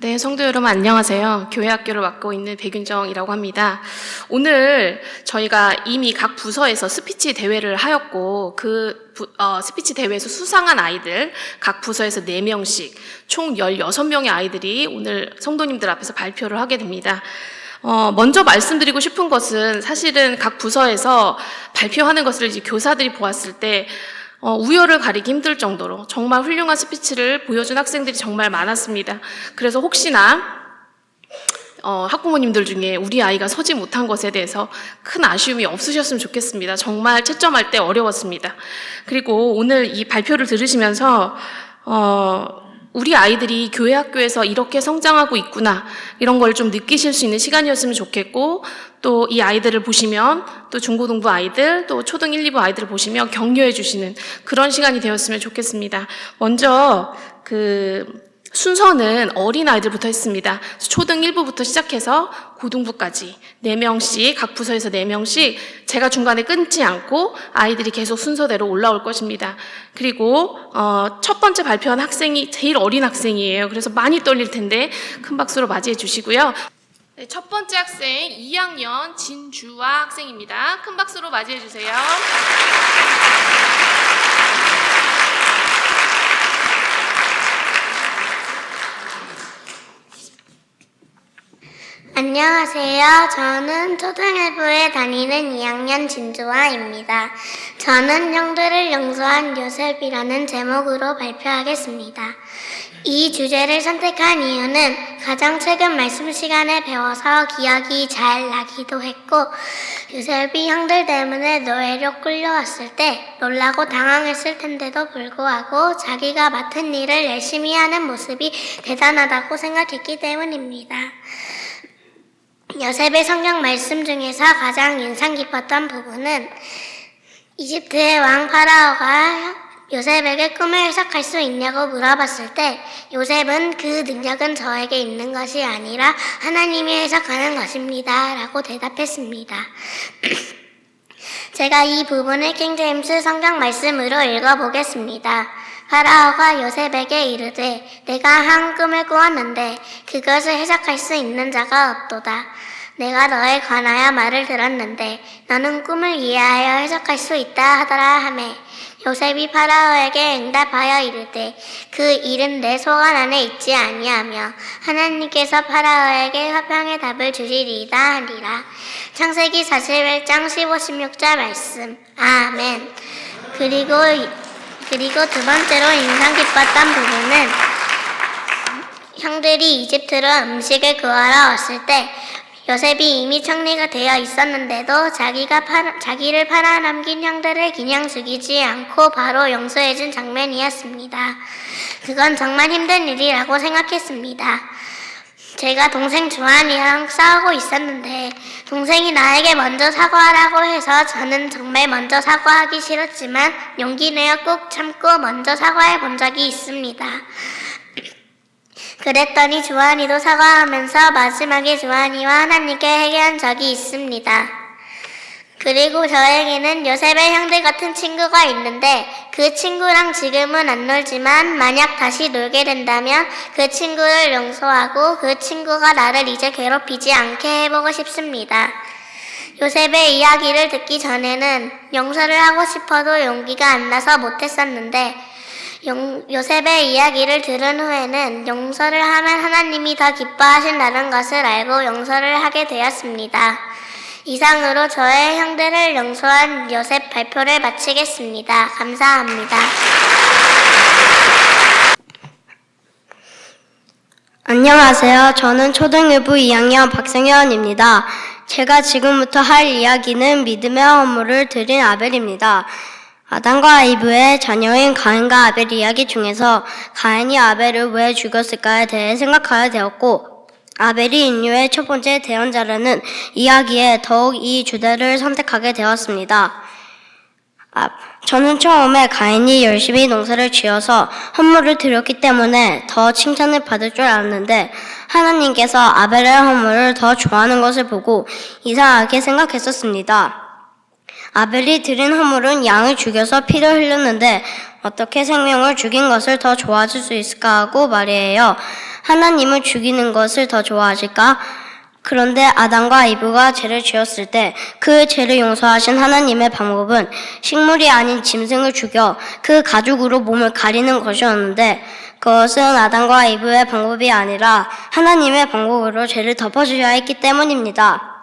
네, 성도 여러분 안녕하세요. 교회 학교를 맡고 있는 백윤정이라고 합니다. 오늘 저희가 이미 각 부서에서 스피치 대회를 하였고 스피치 대회에서 수상한 아이들 각 부서에서 4명씩 총 16명의 아이들이 오늘 성도님들 앞에서 발표를 하게 됩니다. 먼저 말씀드리고 싶은 것은 사실은 각 부서에서 발표하는 것을 이제 교사들이 보았을 때 우열을 가리기 힘들 정도로 정말 훌륭한 스피치를 보여준 학생들이 정말 많았습니다. 그래서 혹시나 학부모님들 중에 우리 아이가 서지 못한 것에 대해서 큰 아쉬움이 없으셨으면 좋겠습니다. 정말 채점할 때 어려웠습니다. 그리고 오늘 이 발표를 들으시면서 우리 아이들이 교회 학교에서 이렇게 성장하고 있구나 이런 걸 좀 느끼실 수 있는 시간이었으면 좋겠고, 또 이 아이들을 보시면 또 중고등부 아이들 또 초등 1, 2부 아이들을 보시면 격려해 주시는 그런 시간이 되었으면 좋겠습니다. 먼저 순서는 어린아이들부터 했습니다. 초등 1부부터 시작해서 고등부까지 4명씩, 각 부서에서 4명씩 제가 중간에 끊지 않고 아이들이 계속 순서대로 올라올 것입니다. 그리고 첫 번째 발표한 학생이 제일 어린 학생이에요. 그래서 많이 떨릴 텐데 큰 박수로 맞이해 주시고요. 네, 첫 번째 학생 2학년 진주아 학생입니다. 큰 박수로 맞이해 주세요. 안녕하세요. 저는 초등일부에 다니는 2학년 진주아입니다. 저는 형들을 용서한 요셉이라는 제목으로 발표하겠습니다. 이 주제를 선택한 이유는 가장 최근 말씀 시간에 배워서 기억이 잘 나기도 했고, 요셉이 형들 때문에 노예로 끌려왔을 때 놀라고 당황했을 텐데도 불구하고 자기가 맡은 일을 열심히 하는 모습이 대단하다고 생각했기 때문입니다. 요셉의 성경 말씀 중에서 가장 인상 깊었던 부분은 이집트의 왕 파라오가 요셉에게 꿈을 해석할 수 있냐고 물어봤을 때 요셉은 그 능력은 저에게 있는 것이 아니라 하나님이 해석하는 것입니다 라고 대답했습니다. 제가 이 부분을 킹제임스 성경 말씀으로 읽어보겠습니다. 파라오가 요셉에게 이르되 내가 한 꿈을 꾸었는데 그것을 해석할 수 있는 자가 없도다. 내가 너에 관하여 말을 들었는데 너는 꿈을 이해하여 해석할 수 있다 하더라 하매 요셉이 파라오에게 응답하여 이르되 그 일은 내 소관 안에 있지 아니하며 하나님께서 파라오에게 화평의 답을 주시리이다 하리라. 창세기 41장 15-16절 말씀. 아멘. 그리고 두 번째로 인상 깊었던 부분은 형들이 이집트로 음식을 구하러 왔을 때 요셉이 이미 청리가 되어 있었는데도 자기를 팔아넘긴 형들을 그냥 죽이지 않고 바로 용서해준 장면이었습니다. 그건 정말 힘든 일이라고 생각했습니다. 제가 동생 주한이랑 싸우고 있었는데 동생이 나에게 먼저 사과하라고 해서 저는 정말 먼저 사과하기 싫었지만 용기 내어 꾹 참고 먼저 사과해 본 적이 있습니다. 그랬더니 주한이도 사과하면서 마지막에 주한이와 하나님께 회개한 적이 있습니다. 그리고 저에게는 요셉의 형들 같은 친구가 있는데 그 친구랑 지금은 안 놀지만 만약 다시 놀게 된다면 그 친구를 용서하고 그 친구가 나를 이제 괴롭히지 않게 해보고 싶습니다. 요셉의 이야기를 듣기 전에는 용서를 하고 싶어도 용기가 안 나서 못했었는데 요셉의 이야기를 들은 후에는 용서를 하면 하나님이 더 기뻐하신다는 것을 알고 용서를 하게 되었습니다. 이상으로 저의 형들을 용서한 요셉 발표를 마치겠습니다. 감사합니다. 안녕하세요. 저는 초등일부 2학년 박승현입니다. 제가 지금부터 할 이야기는 믿음의 헌물을 드린 아벨입니다. 아담과 이브의 자녀인 가인과 아벨 이야기 중에서 가인이 아벨을 왜 죽였을까에 대해 생각하게 되었고, 아벨이 인류의 첫 번째 대언자라는 이야기에 더욱 이 주제를 선택하게 되었습니다. 저는 처음에 가인이 열심히 농사를 지어서 헌물을 드렸기 때문에 더 칭찬을 받을 줄 알았는데 하나님께서 아벨의 헌물을 더 좋아하는 것을 보고 이상하게 생각했었습니다. 아벨이 드린 헌물은 양을 죽여서 피를 흘렸는데 어떻게 생명을 죽인 것을 더 좋아질 수 있을까 하고 말이에요. 하나님을 죽이는 것을 더 좋아하실까? 그런데 아담과 이브가 죄를 지었을 때 그 죄를 용서하신 하나님의 방법은 식물이 아닌 짐승을 죽여 그 가죽으로 몸을 가리는 것이었는데 그것은 아담과 이브의 방법이 아니라 하나님의 방법으로 죄를 덮어주셔야 했기 때문입니다.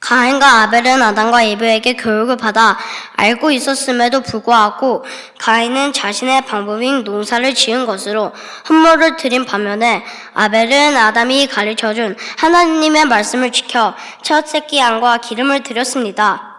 가인과 아벨은 아담과 이브에게 교육을 받아 알고 있었음에도 불구하고 가인은 자신의 방법인 농사를 지은 것으로 헌물을 드린 반면에 아벨은 아담이 가르쳐준 하나님의 말씀을 지켜 첫 새끼 양과 기름을 드렸습니다.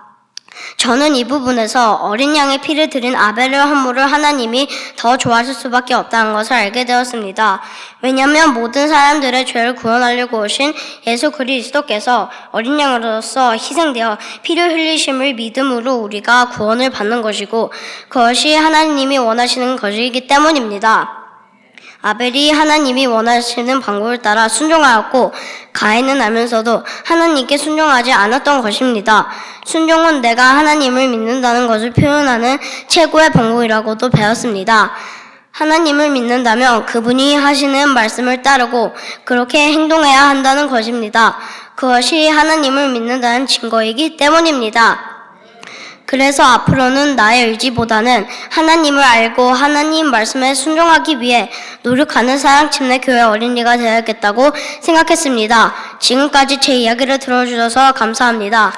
저는 이 부분에서 어린 양의 피를 드린 아벨의 헌물을 하나님이 더 좋아하실 수밖에 없다는 것을 알게 되었습니다. 왜냐하면 모든 사람들의 죄를 구원하려고 오신 예수 그리스도께서 어린 양으로서 희생되어 피를 흘리심을 믿음으로 우리가 구원을 받는 것이고 그것이 하나님이 원하시는 것이기 때문입니다. 아벨이 하나님이 원하시는 방법을 따라 순종하였고 가인은 알면서도 하나님께 순종하지 않았던 것입니다. 순종은 내가 하나님을 믿는다는 것을 표현하는 최고의 방법이라고도 배웠습니다. 하나님을 믿는다면 그분이 하시는 말씀을 따르고 그렇게 행동해야 한다는 것입니다. 그것이 하나님을 믿는다는 증거이기 때문입니다. 그래서 앞으로는 나의 의지보다는 하나님을 알고 하나님 말씀에 순종하기 위해 노력하는 사랑침례 교회 어린이가 되어야겠다고 생각했습니다. 지금까지 제 이야기를 들어주셔서 감사합니다.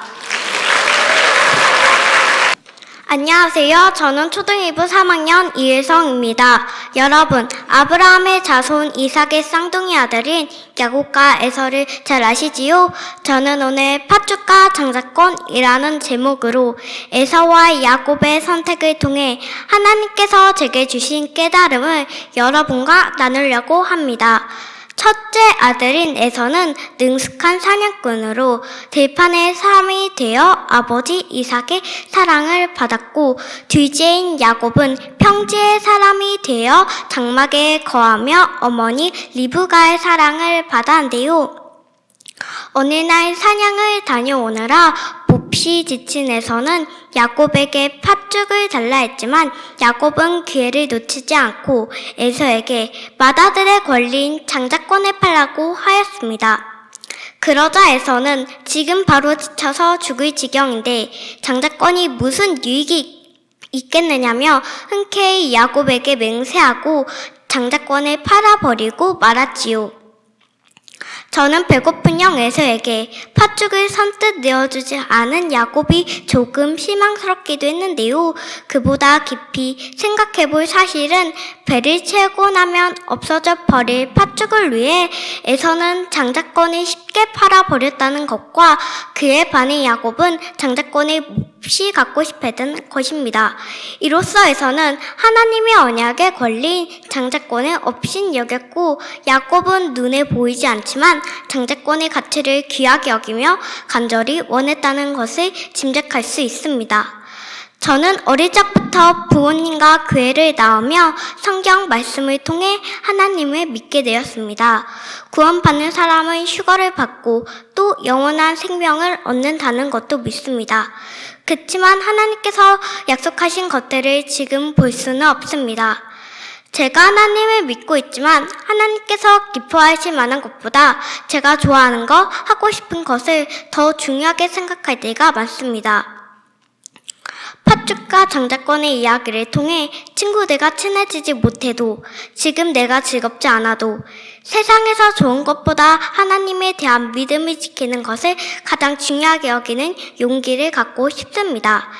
안녕하세요. 저는 초등일부 3학년 이혜성입니다. 여러분, 아브라함의 자손 이삭의 쌍둥이 아들인 야곱과 에서를 잘 아시지요? 저는 오늘 팥죽과 장자권이라는 제목으로 에서와 야곱의 선택을 통해 하나님께서 제게 주신 깨달음을 여러분과 나누려고 합니다. 첫째 아들인 에서는 능숙한 사냥꾼으로 들판의 사람이 되어 아버지 이삭의 사랑을 받았고 둘째인 야곱은 평지의 사람이 되어 장막에 거하며 어머니 리브가의 사랑을 받았는데요. 어느 날 사냥을 다녀오느라 몹시 지친 에서는 야곱에게 팥죽을 달라 했지만 야곱은 기회를 놓치지 않고 에서에게 맏아들의 권리인 장자권을 팔라고 하였습니다. 그러자 에서는 지금 바로 지쳐서 죽을 지경인데 장자권이 무슨 유익이 있겠느냐며 흔쾌히 야곱에게 맹세하고 장자권을 팔아버리고 말았지요. 저는 배고픈 형 에서에게 팥죽을 선뜻 내어주지 않은 야곱이 조금 실망스럽기도 했는데요. 그보다 깊이 생각해볼 사실은 배를 채우고 나면 없어져 버릴 팥죽을 위해 에서는 장자권을 쉽게 팔아버렸다는 것과 그에 반해 야곱은 장자권을 몹시 갖고 싶어했던 것입니다. 이로써 에서는 하나님의 언약의 권리인 장자권을 없인 여겼고 야곱은 눈에 보이지 않지만 장자권의 가치를 귀하게 여기며 간절히 원했다는 것을 짐작할 수 있습니다. 저는 어릴 적부터 부모님과 교회를 나오며 성경 말씀을 통해 하나님을 믿게 되었습니다. 구원받는 사람은 휴거를 받고 또 영원한 생명을 얻는다는 것도 믿습니다. 그렇지만 하나님께서 약속하신 것들을 지금 볼 수는 없습니다. 제가 하나님을 믿고 있지만 하나님께서 기뻐하실 만한 것보다 제가 좋아하는 거, 하고 싶은 것을 더 중요하게 생각할 때가 많습니다. 팥죽과 장자권의 이야기를 통해 친구들과 친해지지 못해도 지금 내가 즐겁지 않아도 세상에서 좋은 것보다 하나님에 대한 믿음을 지키는 것을 가장 중요하게 여기는 용기를 갖고 싶습니다.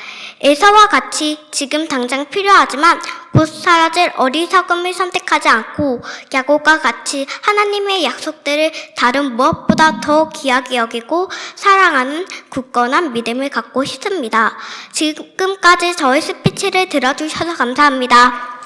에서와 같이 지금 당장 필요하지만 곧 사라질 어리석음을 선택하지 않고 야곱과 같이 하나님의 약속들을 다른 무엇보다 더 귀하게 여기고 사랑하는 굳건한 믿음을 갖고 싶습니다. 지금까지 저의 스피치를 들어주셔서 감사합니다.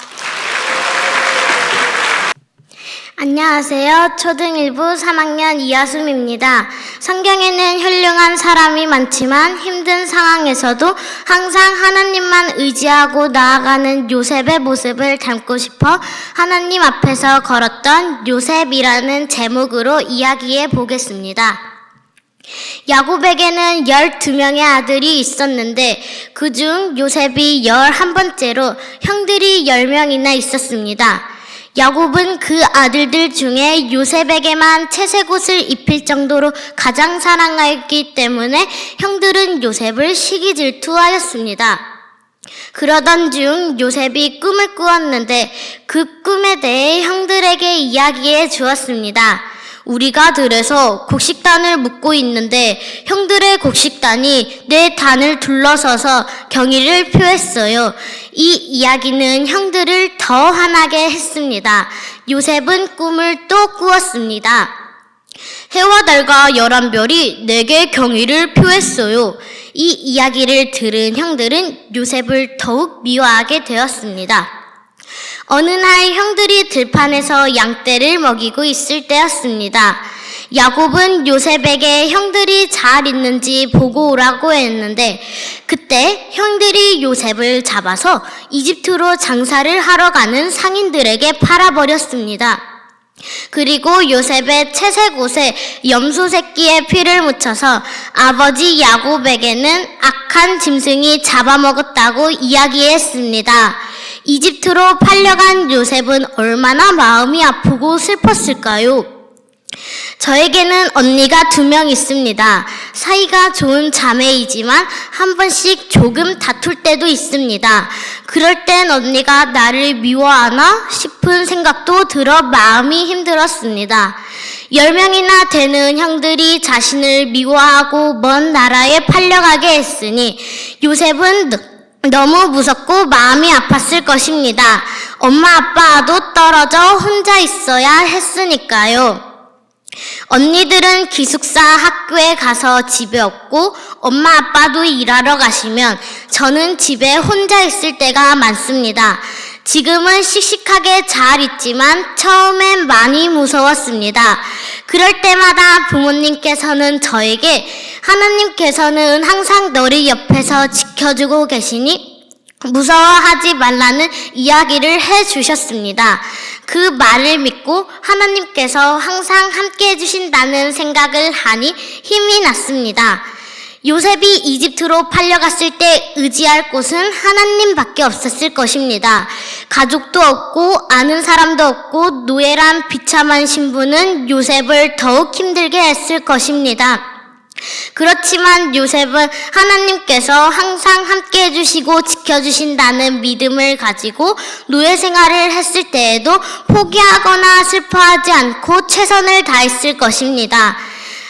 안녕하세요. 초등일부 3학년 이하숨입니다. 성경에는 훌륭한 사람이 많지만 힘든 상황에서도 항상 하나님만 의지하고 나아가는 요셉의 모습을 담고 싶어 하나님 앞에서 걸었던 요셉이라는 제목으로 이야기해 보겠습니다. 야곱에게는 12명의 아들이 있었는데 그중 요셉이 11번째로 형들이 10명이나 있었습니다. 야곱은 그 아들들 중에 요셉에게만 채색 옷을 입힐 정도로 가장 사랑하였기 때문에 형들은 요셉을 시기 질투하였습니다. 그러던 중 요셉이 꿈을 꾸었는데 그 꿈에 대해 형들에게 이야기해 주었습니다. 우리가 들에서 곡식단을 묶고 있는데 형들의 곡식단이 내 단을 둘러서서 경의를 표했어요. 이 이야기는 형들을 더 화나게 했습니다. 요셉은 꿈을 또 꾸었습니다. 해와 달과 11별이 내게 경의를 표했어요. 이 이야기를 들은 형들은 요셉을 더욱 미워하게 되었습니다. 어느 날 형들이 들판에서 양떼를 먹이고 있을 때였습니다. 야곱은 요셉에게 형들이 잘 있는지 보고 오라고 했는데 그때 형들이 요셉을 잡아서 이집트로 장사를 하러 가는 상인들에게 팔아버렸습니다. 그리고 요셉의 채색 옷에 염소 새끼의 피를 묻혀서 아버지 야곱에게는 악한 짐승이 잡아먹었다고 이야기했습니다. 이집트로 팔려간 요셉은 얼마나 마음이 아프고 슬펐을까요? 저에게는 언니가 2명 있습니다. 사이가 좋은 자매이지만 한 번씩 조금 다툴 때도 있습니다. 그럴 땐 언니가 나를 미워하나 싶은 생각도 들어 마음이 힘들었습니다. 10명이나 되는 형들이 자신을 미워하고 먼 나라에 팔려가게 했으니 요셉은 너무 무섭고 마음이 아팠을 것입니다. 엄마 아빠도 떨어져 혼자 있어야 했으니까요. 언니들은 기숙사 학교에 가서 집에 없고 엄마 아빠도 일하러 가시면 저는 집에 혼자 있을 때가 많습니다. 지금은 씩씩하게 잘 있지만 처음엔 많이 무서웠습니다. 그럴 때마다 부모님께서는 저에게 하나님께서는 항상 너를 옆에서 지켜주고 계시니 무서워하지 말라는 이야기를 해주셨습니다. 그 말을 믿고 하나님께서 항상 함께 해주신다는 생각을 하니 힘이 났습니다. 요셉이 이집트로 팔려갔을 때 의지할 곳은 하나님밖에 없었을 것입니다. 가족도 없고 아는 사람도 없고 노예란 비참한 신부는 요셉을 더욱 힘들게 했을 것입니다. 그렇지만 요셉은 하나님께서 항상 함께 해주시고 지켜주신다는 믿음을 가지고 노예 생활을 했을 때에도 포기하거나 슬퍼하지 않고 최선을 다했을 것입니다.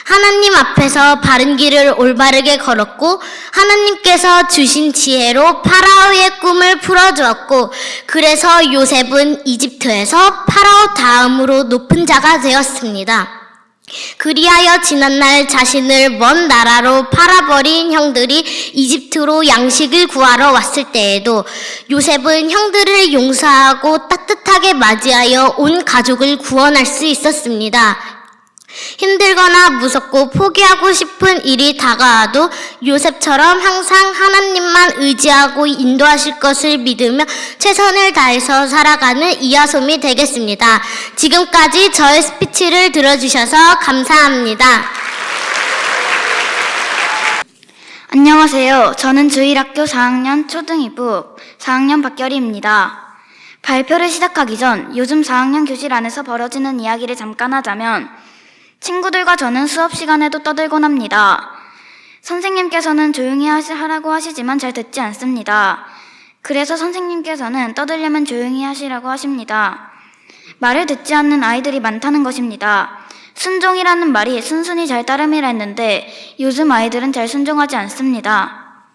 하나님 앞에서 바른 길을 올바르게 걸었고 하나님께서 주신 지혜로 파라오의 꿈을 풀어주었고 그래서 요셉은 이집트에서 파라오 다음으로 높은 자가 되었습니다. 그리하여 지난날 자신을 먼 나라로 팔아버린 형들이 이집트로 양식을 구하러 왔을 때에도 요셉은 형들을 용서하고 따뜻하게 맞이하여 온 가족을 구원할 수 있었습니다. 힘들거나 무섭고 포기하고 싶은 일이 다가와도 요셉처럼 항상 하나님만 의지하고 인도하실 것을 믿으며 최선을 다해서 살아가는 이하솜이 되겠습니다. 지금까지 저의 스피치를 들어주셔서 감사합니다. 안녕하세요. 저는 주1학교 4학년 초등2부 4학년 박결희입니다. 발표를 시작하기 전 요즘 4학년 교실 안에서 벌어지는 이야기를 잠깐 하자면 친구들과 저는 수업 시간에도 떠들곤 합니다. 선생님께서는 조용히 하라고 하시지만 잘 듣지 않습니다. 그래서 선생님께서는 떠들려면 조용히 하시라고 하십니다. 말을 듣지 않는 아이들이 많다는 것입니다. 순종이라는 말이 순순히 잘 따름이라 했는데 요즘 아이들은 잘 순종하지 않습니다.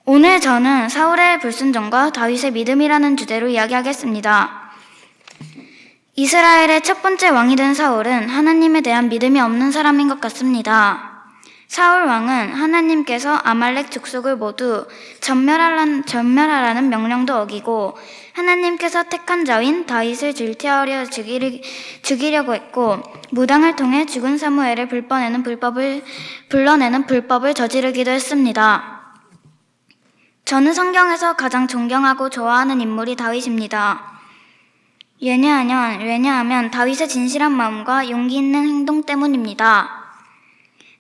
오늘 저는 사울의 불순종과 다윗의 믿음이라는 주제로 이야기하겠습니다. 이스라엘의 첫 번째 왕이 된 사울은 하나님에 대한 믿음이 없는 사람인 것 같습니다. 사울 왕은 하나님께서 아말렉 족속을 모두 전멸하라는 명령도 어기고 하나님께서 택한 자인 다윗을 질투하려 죽이려고 했고 무당을 통해 죽은 사무엘을 불러내는 불법을 저지르기도 했습니다. 저는 성경에서 가장 존경하고 좋아하는 인물이 다윗입니다. 왜냐하면 다윗의 진실한 마음과 용기 있는 행동 때문입니다.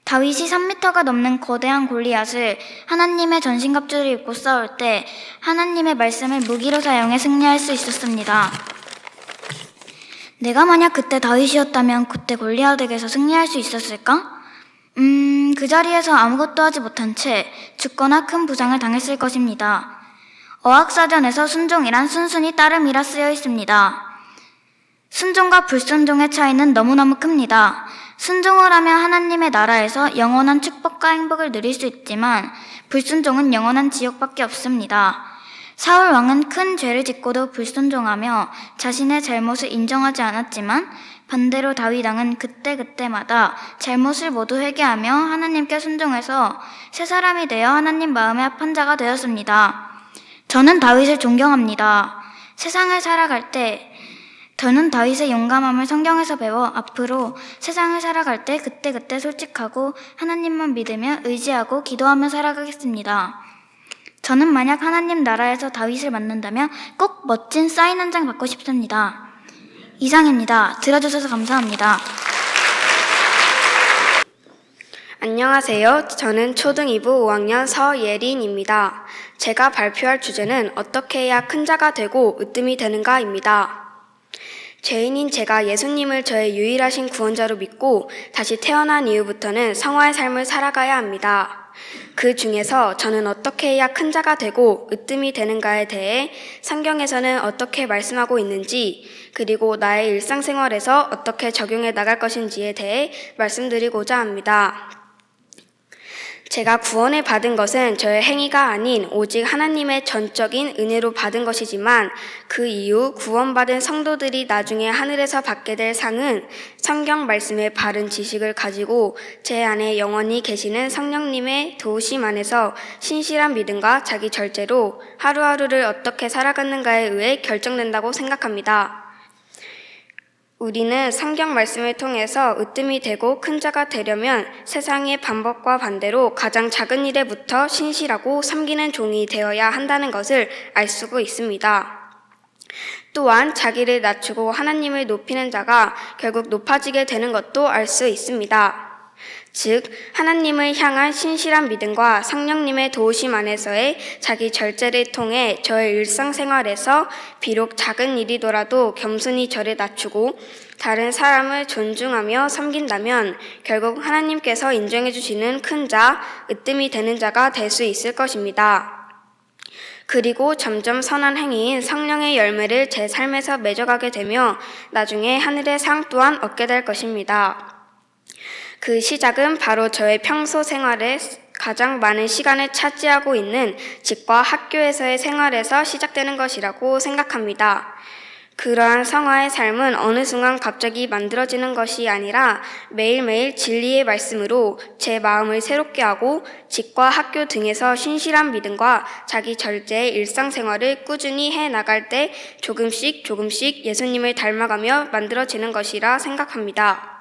다윗이 3m가 넘는 거대한 골리앗을 하나님의 전신갑주를 입고 싸울 때 하나님의 말씀을 무기로 사용해 승리할 수 있었습니다. 내가 만약 그때 다윗이었다면 그때 골리앗에게서 승리할 수 있었을까? 그 자리에서 아무것도 하지 못한 채 죽거나 큰 부상을 당했을 것입니다. 어학사전에서 순종이란 순순히 따름이라 쓰여 있습니다. 순종과 불순종의 차이는 너무너무 큽니다. 순종을 하면 하나님의 나라에서 영원한 축복과 행복을 누릴 수 있지만 불순종은 영원한 지옥밖에 없습니다. 사울 왕은 큰 죄를 짓고도 불순종하며 자신의 잘못을 인정하지 않았지만 반대로 다윗 왕은 그때그때마다 잘못을 모두 회개하며 하나님께 순종해서 새 사람이 되어 하나님 마음에 합한 자가 되었습니다. 저는 다윗을 존경합니다. 세상을 살아갈 때 저는 다윗의 용감함을 성경에서 배워 앞으로 세상을 살아갈 때 그때그때 솔직하고 하나님만 믿으며 의지하고 기도하며 살아가겠습니다. 저는 만약 하나님 나라에서 다윗을 만난다면 꼭 멋진 사인 한 장 받고 싶습니다. 이상입니다. 들어주셔서 감사합니다. 안녕하세요. 저는 초등 2부 5학년 서예린입니다. 제가 발표할 주제는 어떻게 해야 큰 자가 되고 으뜸이 되는가입니다. 죄인인 제가 예수님을 저의 유일하신 구원자로 믿고 다시 태어난 이후부터는 성화의 삶을 살아가야 합니다. 그 중에서 저는 어떻게 해야 큰 자가 되고 으뜸이 되는가에 대해 성경에서는 어떻게 말씀하고 있는지, 그리고 나의 일상생활에서 어떻게 적용해 나갈 것인지에 대해 말씀드리고자 합니다. 제가 구원을 받은 것은 저의 행위가 아닌 오직 하나님의 전적인 은혜로 받은 것이지만 그 이후 구원받은 성도들이 나중에 하늘에서 받게 될 상은 성경 말씀의 바른 지식을 가지고 제 안에 영원히 계시는 성령님의 도우심 안에서 신실한 믿음과 자기 절제로 하루하루를 어떻게 살아가는가에 의해 결정된다고 생각합니다. 우리는 성경 말씀을 통해서 으뜸이 되고 큰 자가 되려면 세상의 방법과 반대로 가장 작은 일에부터 신실하고 섬기는 종이 되어야 한다는 것을 알 수가 있습니다. 또한 자기를 낮추고 하나님을 높이는 자가 결국 높아지게 되는 것도 알 수 있습니다. 즉, 하나님을 향한 신실한 믿음과 성령님의 도우심 안에서의 자기 절제를 통해 저의 일상생활에서 비록 작은 일이더라도 겸손히 저를 낮추고 다른 사람을 존중하며 섬긴다면 결국 하나님께서 인정해 주시는 큰 자, 으뜸이 되는 자가 될 수 있을 것입니다. 그리고 점점 선한 행위인 성령의 열매를 제 삶에서 맺어가게 되며 나중에 하늘의 상 또한 얻게 될 것입니다. 그 시작은 바로 저의 평소 생활에 가장 많은 시간을 차지하고 있는 집과 학교에서의 생활에서 시작되는 것이라고 생각합니다. 그러한 성화의 삶은 어느 순간 갑자기 만들어지는 것이 아니라 매일매일 진리의 말씀으로 제 마음을 새롭게 하고 집과 학교 등에서 신실한 믿음과 자기 절제의 일상생활을 꾸준히 해나갈 때 조금씩 예수님을 닮아가며 만들어지는 것이라 생각합니다.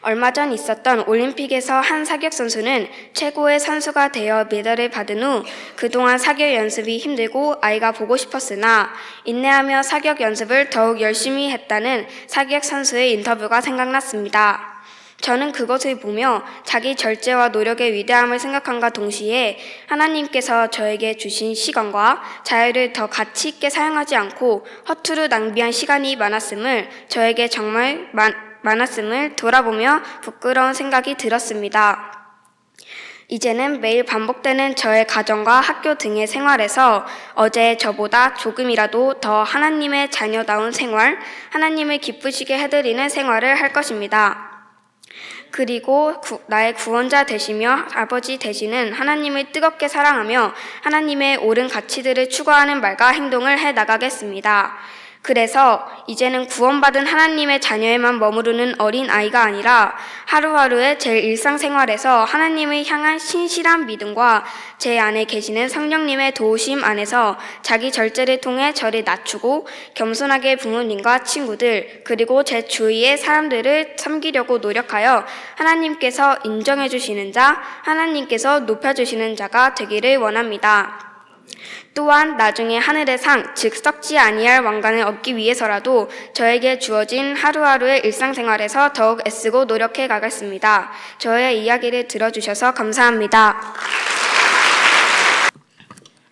얼마 전 있었던 올림픽에서 한 사격 선수는 최고의 선수가 되어 메달을 받은 후 그동안 사격 연습이 힘들고 아이가 보고 싶었으나 인내하며 사격 연습을 더욱 열심히 했다는 사격 선수의 인터뷰가 생각났습니다. 저는 그것을 보며 자기 절제와 노력의 위대함을 생각함과 동시에 하나님께서 저에게 주신 시간과 자유를 더 가치 있게 사용하지 않고 허투루 낭비한 시간이 많았음을 저에게 정말 많았음을 돌아보며 부끄러운 생각이 들었습니다. 이제는 매일 반복되는 저의 가정과 학교 등의 생활에서 어제 저보다 조금이라도 더 하나님의 자녀다운 생활, 하나님을 기쁘시게 해드리는 생활을 할 것입니다. 그리고 나의 구원자 되시며 아버지 되시는 하나님을 뜨겁게 사랑하며 하나님의 옳은 가치들을 추구하는 말과 행동을 해 나가겠습니다. 그래서 이제는 구원받은 하나님의 자녀에만 머무르는 어린 아이가 아니라 하루하루의 제 일상생활에서 하나님을 향한 신실한 믿음과 제 안에 계시는 성령님의 도우심 안에서 자기 절제를 통해 저를 낮추고 겸손하게 부모님과 친구들 그리고 제 주위의 사람들을 섬기려고 노력하여 하나님께서 인정해 주시는 자, 하나님께서 높여주시는 자가 되기를 원합니다. 또한 나중에 하늘의 상, 즉 썩지 아니할 왕관을 얻기 위해서라도 저에게 주어진 하루하루의 일상생활에서 더욱 애쓰고 노력해 가겠습니다. 저의 이야기를 들어주셔서 감사합니다.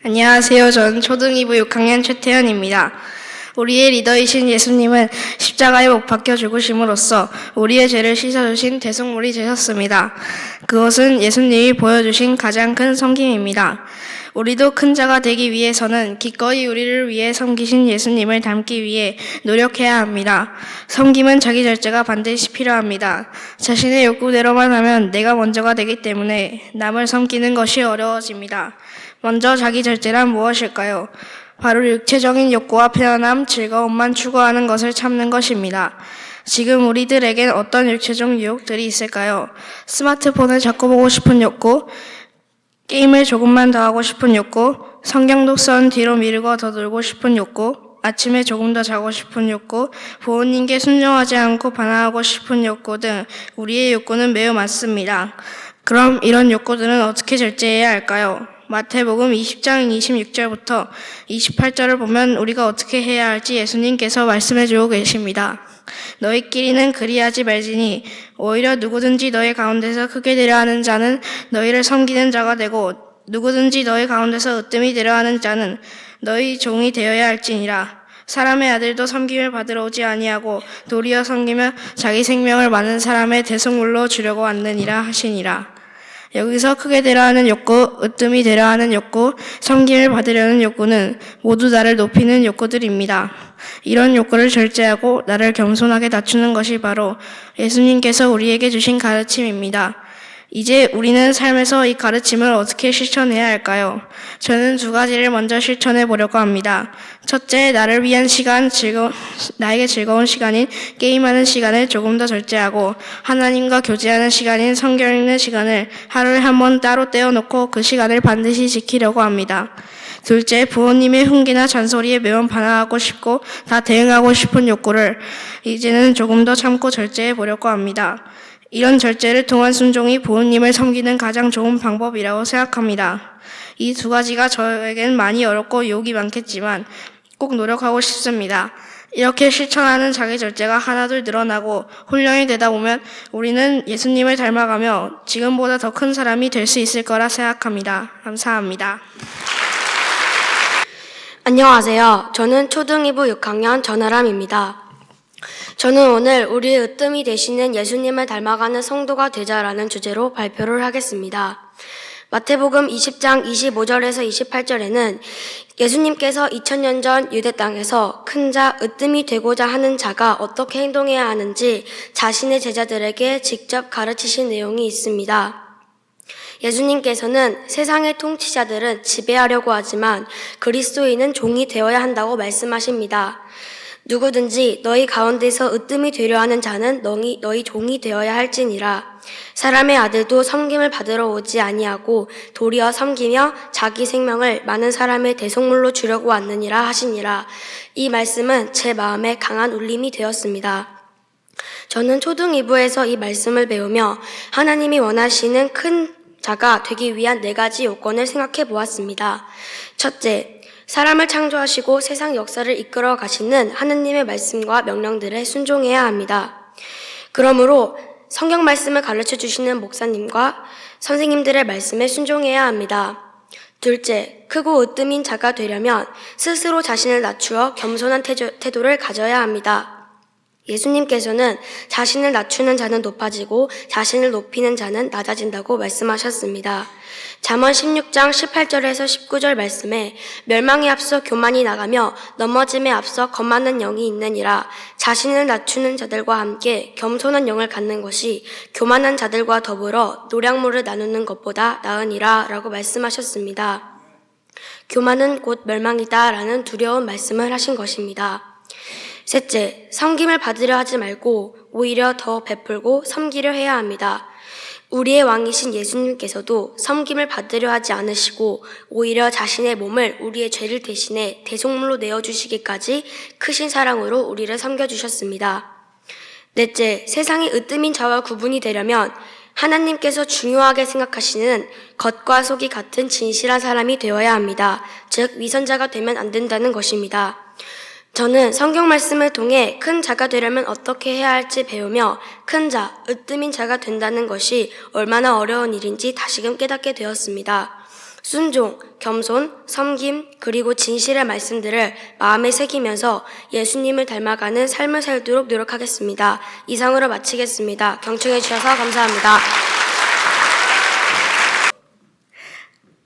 안녕하세요. 저는 초등 2부 6학년 최태현입니다. 우리의 리더이신 예수님은 십자가에 못 박혀 죽으심으로써 우리의 죄를 씻어주신 대속물이 되셨습니다. 그것은 예수님이 보여주신 가장 큰 섬김입니다. 우리도 큰 자가 되기 위해서는 기꺼이 우리를 위해 섬기신 예수님을 닮기 위해 노력해야 합니다. 섬김은 자기 절제가 반드시 필요합니다. 자신의 욕구대로만 하면 내가 먼저가 되기 때문에 남을 섬기는 것이 어려워집니다. 먼저 자기 절제란 무엇일까요? 바로 육체적인 욕구와 편안함, 즐거움만 추구하는 것을 참는 것입니다. 지금 우리들에겐 어떤 육체적 유혹들이 있을까요? 스마트폰을 자꾸 보고 싶은 욕구, 게임을 조금만 더 하고 싶은 욕구, 성경 독서는 뒤로 미루고 더 놀고 싶은 욕구, 아침에 조금 더 자고 싶은 욕구, 부모님께 순종하지 않고 반항하고 싶은 욕구 등 우리의 욕구는 매우 많습니다. 그럼 이런 욕구들은 어떻게 절제해야 할까요? 마태복음 20장 26절부터 28절을 보면 우리가 어떻게 해야 할지 예수님께서 말씀해주고 계십니다. 너희끼리는 그리하지 말지니 오히려 누구든지 너희 가운데서 크게 되려 하는 자는 너희를 섬기는 자가 되고 누구든지 너희 가운데서 으뜸이 되려 하는 자는 너희 종이 되어야 할지니라. 사람의 아들도 섬김을 받으러 오지 아니하고 도리어 섬기며 자기 생명을 많은 사람의 대속물로 주려고 왔느니라 하시니라. 여기서 크게 되려 하는 욕구, 으뜸이 되려 하는 욕구, 섬김을 받으려는 욕구는 모두 나를 높이는 욕구들입니다. 이런 욕구를 절제하고 나를 겸손하게 낮추는 것이 바로 예수님께서 우리에게 주신 가르침입니다. 이제 우리는 삶에서 이 가르침을 어떻게 실천해야 할까요? 저는 두 가지를 먼저 실천해 보려고 합니다. 첫째, 나를 위한 시간, 나에게 즐거운 시간인 게임하는 시간을 조금 더 절제하고 하나님과 교제하는 시간인 성경 읽는 시간을 하루에 한 번 따로 떼어놓고 그 시간을 반드시 지키려고 합니다. 둘째, 부모님의 흉기나 잔소리에 매번 반항하고 싶고 다 대응하고 싶은 욕구를 이제는 조금 더 참고 절제해 보려고 합니다. 이런 절제를 통한 순종이 부모님을 섬기는 가장 좋은 방법이라고 생각합니다. 이 두 가지가 저에겐 많이 어렵고 유혹이 많겠지만 꼭 노력하고 싶습니다. 이렇게 실천하는 자기 절제가 하나둘 늘어나고 훈련이 되다 보면 우리는 예수님을 닮아가며 지금보다 더 큰 사람이 될 수 있을 거라 생각합니다. 감사합니다. 안녕하세요. 저는 초등 2부 6학년 전아람입니다. 저는 오늘 우리의 으뜸이 되시는 예수님을 닮아가는 성도가 되자라는 주제로 발표를 하겠습니다. 마태복음 20장 25절에서 28절에는 예수님께서 2000년 전 유대 땅에서 큰 자, 으뜸이 되고자 하는 자가 어떻게 행동해야 하는지 자신의 제자들에게 직접 가르치신 내용이 있습니다. 예수님께서는 세상의 통치자들은 지배하려고 하지만 그리스도인은 종이 되어야 한다고 말씀하십니다. 누구든지 너희 가운데서 으뜸이 되려 하는 자는 너희 종이 되어야 할지니라. 사람의 아들도 섬김을 받으러 오지 아니하고 도리어 섬기며 자기 생명을 많은 사람의 대속물로 주려고 왔느니라 하시니라. 이 말씀은 제 마음에 강한 울림이 되었습니다. 저는 초등 2부에서 이 말씀을 배우며 하나님이 원하시는 큰 자가 되기 위한 4가지 요건을 생각해 보았습니다. 첫째, 사람을 창조하시고 세상 역사를 이끌어 가시는 하느님의 말씀과 명령들에 순종해야 합니다. 그러므로 성경 말씀을 가르쳐 주시는 목사님과 선생님들의 말씀에 순종해야 합니다. 둘째, 크고 으뜸인 자가 되려면 스스로 자신을 낮추어 겸손한 태도를 가져야 합니다. 예수님께서는 자신을 낮추는 자는 높아지고 자신을 높이는 자는 낮아진다고 말씀하셨습니다. 잠언 16장 18절에서 19절 말씀에 멸망에 앞서 교만이 나가며 넘어짐에 앞서 겁많은 영이 있느니라. 자신을 낮추는 자들과 함께 겸손한 영을 갖는 것이 교만한 자들과 더불어 노량물을 나누는 것보다 나으니라 라고 말씀하셨습니다. 교만은 곧 멸망이다 라는 두려운 말씀을 하신 것입니다. 셋째, 섬김을 받으려 하지 말고 오히려 더 베풀고 섬기려 해야 합니다. 우리의 왕이신 예수님께서도 섬김을 받으려 하지 않으시고 오히려 자신의 몸을 우리의 죄를 대신해 대속물로 내어주시기까지 크신 사랑으로 우리를 섬겨주셨습니다. 넷째, 세상의 으뜸인 자와 구분이 되려면 하나님께서 중요하게 생각하시는 겉과 속이 같은 진실한 사람이 되어야 합니다. 즉, 위선자가 되면 안 된다는 것입니다. 저는 성경 말씀을 통해 큰 자가 되려면 어떻게 해야 할지 배우며 큰 자, 으뜸인 자가 된다는 것이 얼마나 어려운 일인지 다시금 깨닫게 되었습니다. 순종, 겸손, 섬김, 그리고 진실의 말씀들을 마음에 새기면서 예수님을 닮아가는 삶을 살도록 노력하겠습니다. 이상으로 마치겠습니다. 경청해 주셔서 감사합니다.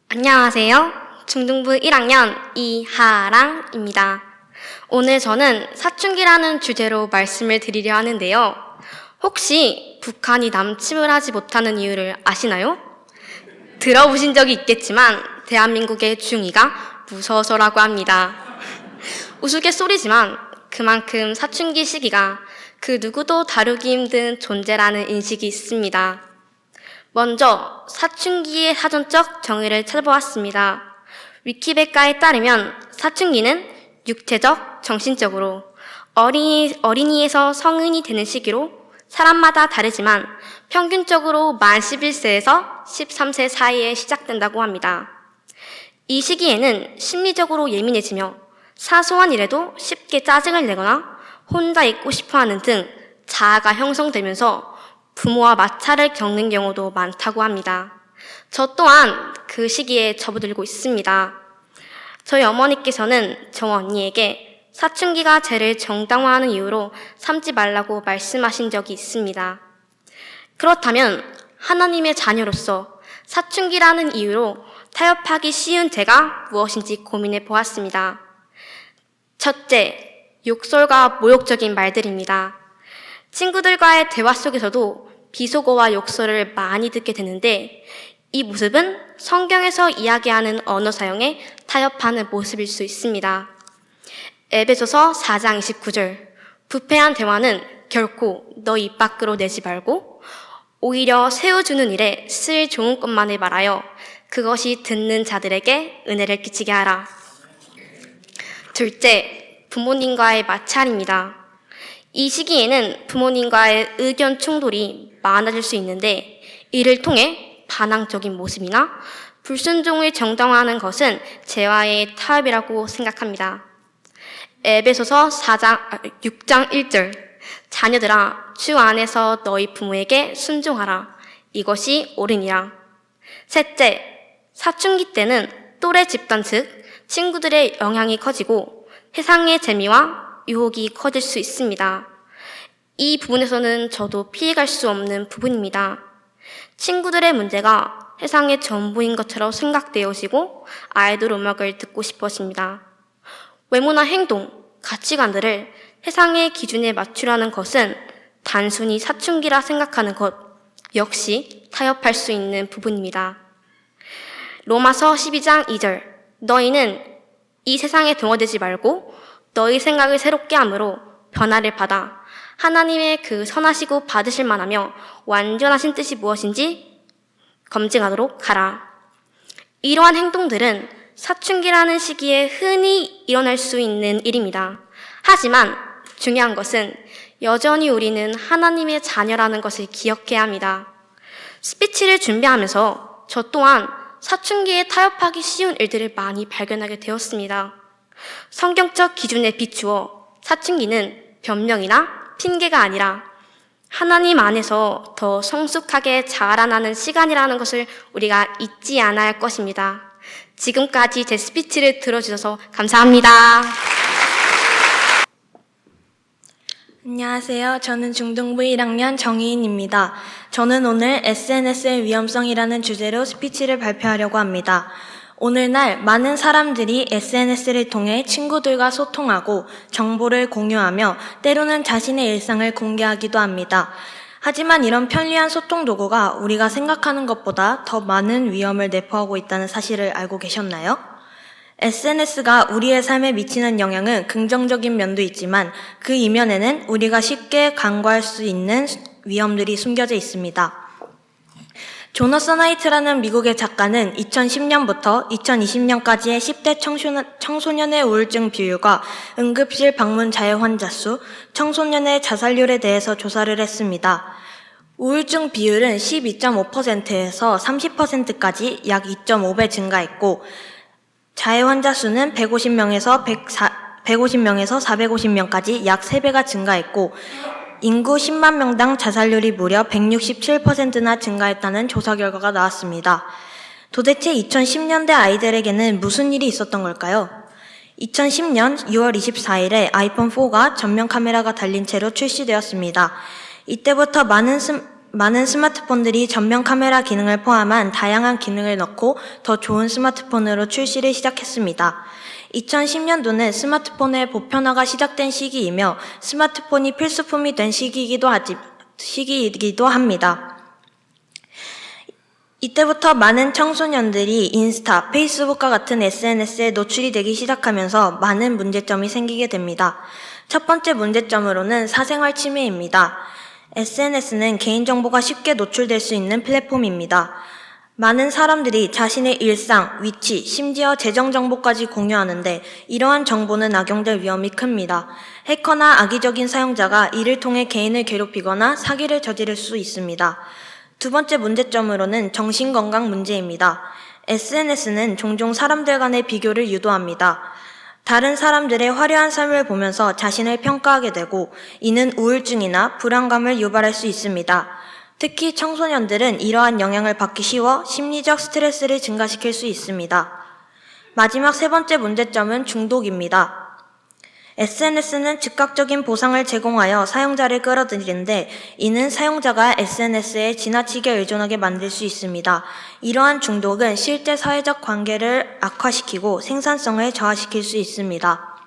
안녕하세요. 중등부 1학년 이하랑입니다. 오늘 저는 사춘기라는 주제로 말씀을 드리려 하는데요. 혹시 북한이 남침을 하지 못하는 이유를 아시나요? 들어보신 적이 있겠지만 대한민국의 중2가 무서워서라고 합니다. 우스갯소리지만 그만큼 사춘기 시기가 그 누구도 다루기 힘든 존재라는 인식이 있습니다. 먼저 사춘기의 사전적 정의를 찾아보았습니다. 위키백과에 따르면 사춘기는 육체적, 정신적으로 어린이에서 성인이 되는 시기로 사람마다 다르지만 평균적으로 만 11세에서 13세 사이에 시작된다고 합니다. 이 시기에는 심리적으로 예민해지며 사소한 일에도 쉽게 짜증을 내거나 혼자 있고 싶어하는 등 자아가 형성되면서 부모와 마찰을 겪는 경우도 많다고 합니다. 저 또한 그 시기에 접어들고 있습니다. 저희 어머니께서는 저 언니에게 사춘기가 죄를 정당화하는 이유로 삼지 말라고 말씀하신 적이 있습니다. 그렇다면 하나님의 자녀로서 사춘기라는 이유로 타협하기 쉬운 죄가 무엇인지 고민해 보았습니다. 첫째, 욕설과 모욕적인 말들입니다. 친구들과의 대화 속에서도 비속어와 욕설을 많이 듣게 되는데 이 모습은 성경에서 이야기하는 언어 사용에 타협하는 모습일 수 있습니다. 에베소서 4장 29절 부패한 대화는 결코 너 입 밖으로 내지 말고 오히려 세워주는 일에 쓸 좋은 것만을 말하여 그것이 듣는 자들에게 은혜를 끼치게 하라. 둘째, 부모님과의 마찰입니다. 이 시기에는 부모님과의 의견 충돌이 많아질 수 있는데 이를 통해 반항적인 모습이나 불순종을 정당화하는 것은 재화의 타협이라고 생각합니다. 에베소서 6장 1절 자녀들아 주 안에서 너희 부모에게 순종하라. 이것이 옳으니라. 셋째, 사춘기 때는 또래 집단 즉 친구들의 영향이 커지고 세상의 재미와 유혹이 커질 수 있습니다. 이 부분에서는 저도 피해갈 수 없는 부분입니다. 친구들의 문제가 세상의 전부인 것처럼 생각되어지고 아이돌 음악을 듣고 싶어집니다. 외모나 행동, 가치관들을 세상의 기준에 맞추려는 것은 단순히 사춘기라 생각하는 것 역시 타협할 수 있는 부분입니다. 로마서 12장 2절 너희는 이 세상에 동화되지 말고 너희 생각을 새롭게 함으로 변화를 받아 하나님의 그 선하시고 받으실 만하며 완전하신 뜻이 무엇인지 검증하도록 하라. 이러한 행동들은 사춘기라는 시기에 흔히 일어날 수 있는 일입니다. 하지만 중요한 것은 여전히 우리는 하나님의 자녀라는 것을 기억해야 합니다. 스피치를 준비하면서 저 또한 사춘기에 타협하기 쉬운 일들을 많이 발견하게 되었습니다. 성경적 기준에 비추어 사춘기는 변명이나 핑계가 아니라 하나님 안에서 더 성숙하게 자라나는 시간이라는 것을 우리가 잊지 않아야 할 것입니다. 지금까지 제 스피치를 들어주셔서 감사합니다. 안녕하세요. 저는 중등부 1학년 정희인입니다. 저는 오늘 SNS의 위험성이라는 주제로 스피치를 발표하려고 합니다. 오늘날 많은 사람들이 SNS를 통해 친구들과 소통하고 정보를 공유하며 때로는 자신의 일상을 공개하기도 합니다. 하지만 이런 편리한 소통 도구가 우리가 생각하는 것보다 더 많은 위험을 내포하고 있다는 사실을 알고 계셨나요? SNS가 우리의 삶에 미치는 영향은 긍정적인 면도 있지만 그 이면에는 우리가 쉽게 간과할 수 있는 위험들이 숨겨져 있습니다. 조너선 하이트라는 미국의 작가는 2010년부터 2020년까지의 10대 청소년의 우울증 비율과 응급실 방문 자해 환자 수, 청소년의 자살률에 대해서 조사를 했습니다. 우울증 비율은 12.5%에서 30%까지 약 2.5배 증가했고 자해 환자 수는 150명에서 450명까지 약 3배가 증가했고 인구 10만 명당 자살률이 무려 167%나 증가했다는 조사 결과가 나왔습니다. 도대체 2010년대 아이들에게는 무슨 일이 있었던 걸까요? 2010년 6월 24일에 아이폰 4가 전면 카메라가 달린 채로 출시되었습니다. 이때부터 많은 스마트폰들이 전면 카메라 기능을 포함한 다양한 기능을 넣고 더 좋은 스마트폰으로 출시를 시작했습니다. 2010년도는 스마트폰의 보편화가 시작된 시기이며 스마트폰이 필수품이 된 시기이기도 합니다. 이때부터 많은 청소년들이 인스타, 페이스북과 같은 SNS에 노출이 되기 시작하면서 많은 문제점이 생기게 됩니다. 첫 번째 문제점으로는 사생활 침해입니다. SNS는 개인정보가 쉽게 노출될 수 있는 플랫폼입니다. 많은 사람들이 자신의 일상, 위치, 심지어 재정정보까지 공유하는데 이러한 정보는 악용될 위험이 큽니다. 해커나 악의적인 사용자가 이를 통해 개인을 괴롭히거나 사기를 저지를 수 있습니다. 두 번째 문제점으로는 정신건강 문제입니다. SNS는 종종 사람들 간의 비교를 유도합니다. 다른 사람들의 화려한 삶을 보면서 자신을 평가하게 되고 이는 우울증이나 불안감을 유발할 수 있습니다. 특히 청소년들은 이러한 영향을 받기 쉬워 심리적 스트레스를 증가시킬 수 있습니다. 마지막 세 번째 문제점은 중독입니다. SNS는 즉각적인 보상을 제공하여 사용자를 끌어들이는데 이는 사용자가 SNS에 지나치게 의존하게 만들 수 있습니다. 이러한 중독은 실제 사회적 관계를 악화시키고 생산성을 저하시킬 수 있습니다.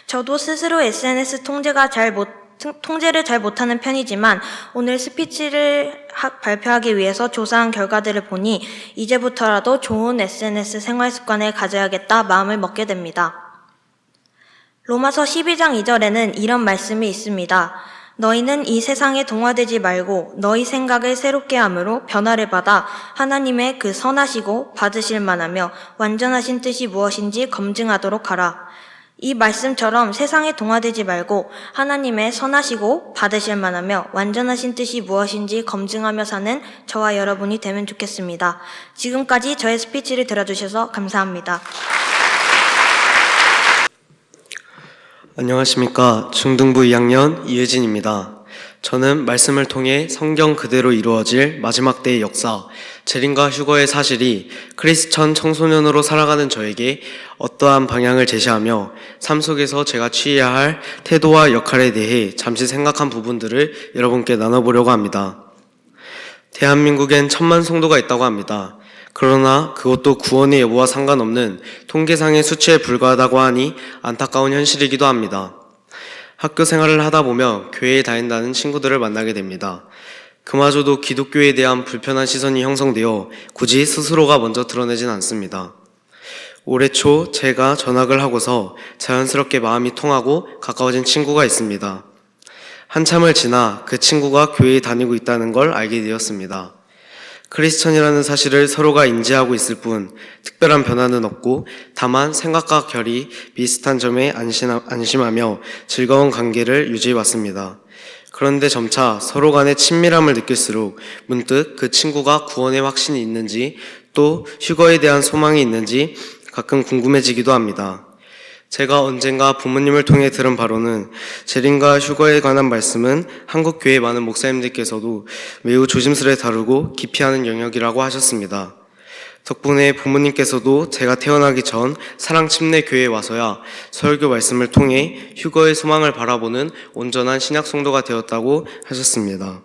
저도 스스로 SNS 통제를 잘 못하는 편이지만 오늘 스피치를 발표하기 위해서 조사한 결과들을 보니 이제부터라도 좋은 SNS 생활 습관을 가져야겠다 마음을 먹게 됩니다. 로마서 12장 2절에는 이런 말씀이 있습니다. 너희는 이 세상에 동화되지 말고 너희 생각을 새롭게 함으로 변화를 받아 하나님의 그 선하시고 받으실 만하며 완전하신 뜻이 무엇인지 검증하도록 하라. 이 말씀처럼 세상에 동화되지 말고 하나님의 선하시고 받으실 만하며 완전하신 뜻이 무엇인지 검증하며 사는 저와 여러분이 되면 좋겠습니다. 지금까지 저의 스피치를 들어주셔서 감사합니다. 안녕하십니까. 중등부 2학년 이혜진입니다. 저는 말씀을 통해 성경 그대로 이루어질 마지막 때의 역사, 재림과 휴거의 사실이 크리스천 청소년으로 살아가는 저에게 어떠한 방향을 제시하며 삶 속에서 제가 취해야 할 태도와 역할에 대해 잠시 생각한 부분들을 여러분께 나눠보려고 합니다. 대한민국엔 1000만 성도가 있다고 합니다. 그러나 그것도 구원의 여부와 상관없는 통계상의 수치에 불과하다고 하니 안타까운 현실이기도 합니다. 학교 생활을 하다 보면 교회에 다닌다는 친구들을 만나게 됩니다. 그마저도 기독교에 대한 불편한 시선이 형성되어 굳이 스스로가 먼저 드러내진 않습니다. 올해 초 제가 전학을 하고서 자연스럽게 마음이 통하고 가까워진 친구가 있습니다. 한참을 지나 그 친구가 교회에 다니고 있다는 걸 알게 되었습니다. 크리스천이라는 사실을 서로가 인지하고 있을 뿐 특별한 변화는 없고 다만 생각과 결이 비슷한 점에 안심하며 즐거운 관계를 유지해 왔습니다. 그런데 점차 서로 간의 친밀함을 느낄수록 문득 그 친구가 구원의 확신이 있는지 또 휴거에 대한 소망이 있는지 가끔 궁금해지기도 합니다. 제가 언젠가 부모님을 통해 들은 바로는 재림과 휴거에 관한 말씀은 한국 교회 많은 목사님들께서도 매우 조심스레 다루고 깊이 하는 영역이라고 하셨습니다. 덕분에 부모님께서도 제가 태어나기 전 사랑침례 교회에 와서야 설교 말씀을 통해 휴거의 소망을 바라보는 온전한 신약 성도가 되었다고 하셨습니다.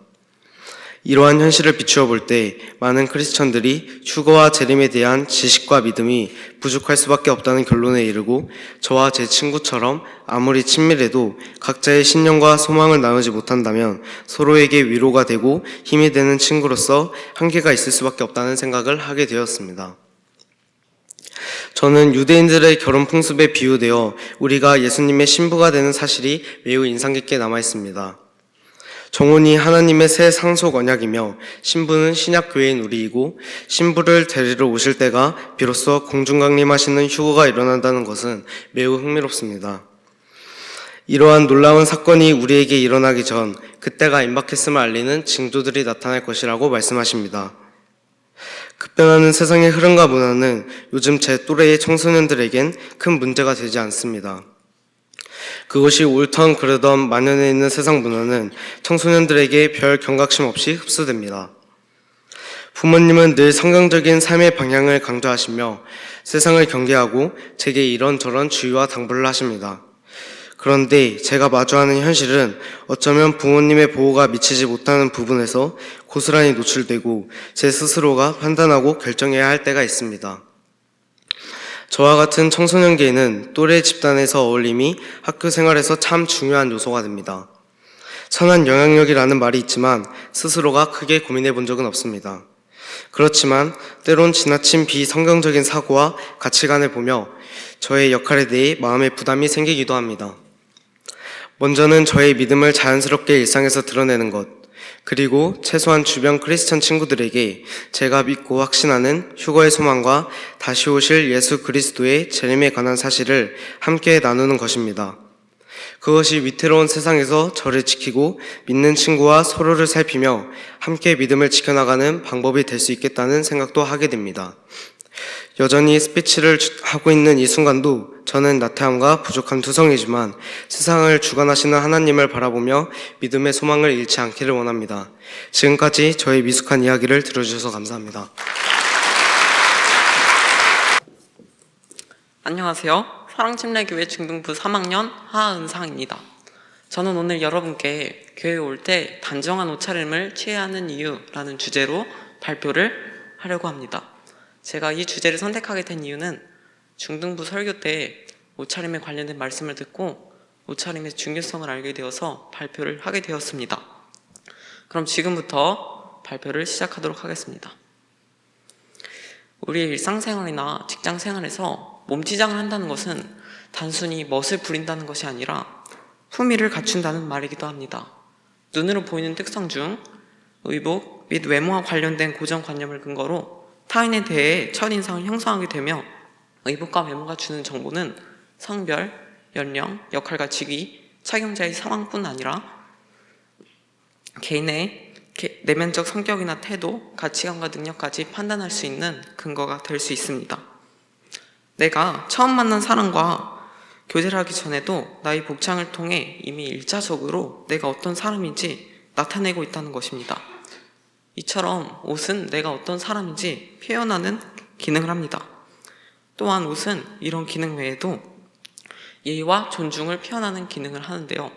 이러한 현실을 비추어 볼 때 많은 크리스천들이 휴거와 재림에 대한 지식과 믿음이 부족할 수밖에 없다는 결론에 이르고 저와 제 친구처럼 아무리 친밀해도 각자의 신념과 소망을 나누지 못한다면 서로에게 위로가 되고 힘이 되는 친구로서 한계가 있을 수밖에 없다는 생각을 하게 되었습니다. 저는 유대인들의 결혼 풍습에 비유되어 우리가 예수님의 신부가 되는 사실이 매우 인상 깊게 남아 있습니다. 정혼이 하나님의 새 상속 언약이며 신부는 신약 교회인 우리이고 신부를 데리러 오실 때가 비로소 공중강림하시는 휴거가 일어난다는 것은 매우 흥미롭습니다. 이러한 놀라운 사건이 우리에게 일어나기 전 그때가 임박했음을 알리는 징조들이 나타날 것이라고 말씀하십니다. 급변하는 세상의 흐름과 문화는 요즘 제 또래의 청소년들에겐 큰 문제가 되지 않습니다. 그것이 옳던 그르던 만연해 있는 세상 문화는 청소년들에게 별 경각심 없이 흡수됩니다. 부모님은 늘 성경적인 삶의 방향을 강조하시며 세상을 경계하고 제게 이런저런 주의와 당부를 하십니다. 그런데 제가 마주하는 현실은 어쩌면 부모님의 보호가 미치지 못하는 부분에서 고스란히 노출되고 제 스스로가 판단하고 결정해야 할 때가 있습니다. 저와 같은 청소년기에는 또래 집단에서 어울림이 학교 생활에서 참 중요한 요소가 됩니다. 선한 영향력이라는 말이 있지만 스스로가 크게 고민해 본 적은 없습니다. 그렇지만 때론 지나친 비성경적인 사고와 가치관을 보며 저의 역할에 대해 마음의 부담이 생기기도 합니다. 먼저는 저의 믿음을 자연스럽게 일상에서 드러내는 것, 그리고 최소한 주변 크리스천 친구들에게 제가 믿고 확신하는 휴거의 소망과 다시 오실 예수 그리스도의 재림에 관한 사실을 함께 나누는 것입니다. 그것이 위태로운 세상에서 저를 지키고 믿는 친구와 서로를 살피며 함께 믿음을 지켜나가는 방법이 될 수 있겠다는 생각도 하게 됩니다. 여전히 스피치를 하고 있는 이 순간도 저는 나태함과 부족한 투성이지만 세상을 주관하시는 하나님을 바라보며 믿음의 소망을 잃지 않기를 원합니다. 지금까지 저의 미숙한 이야기를 들어주셔서 감사합니다. 안녕하세요. 사랑침례교회 중등부 3학년 하은상입니다. 저는 오늘 여러분께 교회에 올 때 단정한 옷차림을 취해야 하는 이유라는 주제로 발표를 하려고 합니다. 제가 이 주제를 선택하게 된 이유는 중등부 설교 때 옷차림에 관련된 말씀을 듣고 옷차림의 중요성을 알게 되어서 발표를 하게 되었습니다. 그럼 지금부터 발표를 시작하도록 하겠습니다. 우리의 일상생활이나 직장생활에서 몸치장을 한다는 것은 단순히 멋을 부린다는 것이 아니라 품위를 갖춘다는 말이기도 합니다. 눈으로 보이는 특성 중 의복 및 외모와 관련된 고정관념을 근거로 타인에 대해 첫인상을 형성하게 되며 의복과 외모가 주는 정보는 성별, 연령, 역할과 직위, 착용자의 상황뿐 아니라 개인의 내면적 성격이나 태도, 가치관과 능력까지 판단할 수 있는 근거가 될 수 있습니다. 내가 처음 만난 사람과 교제를 하기 전에도 나의 복장을 통해 이미 일차적으로 내가 어떤 사람인지 나타내고 있다는 것입니다. 이처럼 옷은 내가 어떤 사람인지 표현하는 기능을 합니다. 또한 옷은 이런 기능 외에도 예의와 존중을 표현하는 기능을 하는데요.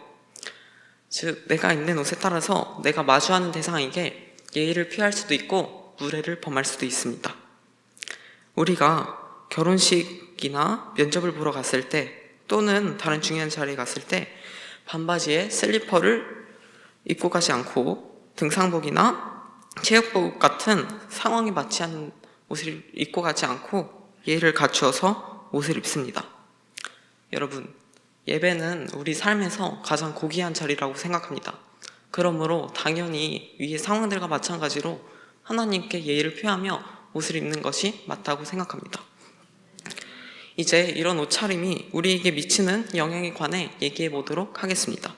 즉, 내가 입는 옷에 따라서 내가 마주하는 대상에게 예의를 표할 수도 있고 무례를 범할 수도 있습니다. 우리가 결혼식이나 면접을 보러 갔을 때 또는 다른 중요한 자리에 갔을 때 반바지에 슬리퍼를 입고 가지 않고 등산복이나 체육복 같은 상황에 맞지 않는 옷을 입고 가지 않고 예의를 갖추어서 옷을 입습니다. 여러분, 예배는 우리 삶에서 가장 고귀한 자리라고 생각합니다. 그러므로 당연히 위의 상황들과 마찬가지로 하나님께 예의를 표하며 옷을 입는 것이 맞다고 생각합니다. 이제 이런 옷차림이 우리에게 미치는 영향에 관해 얘기해 보도록 하겠습니다.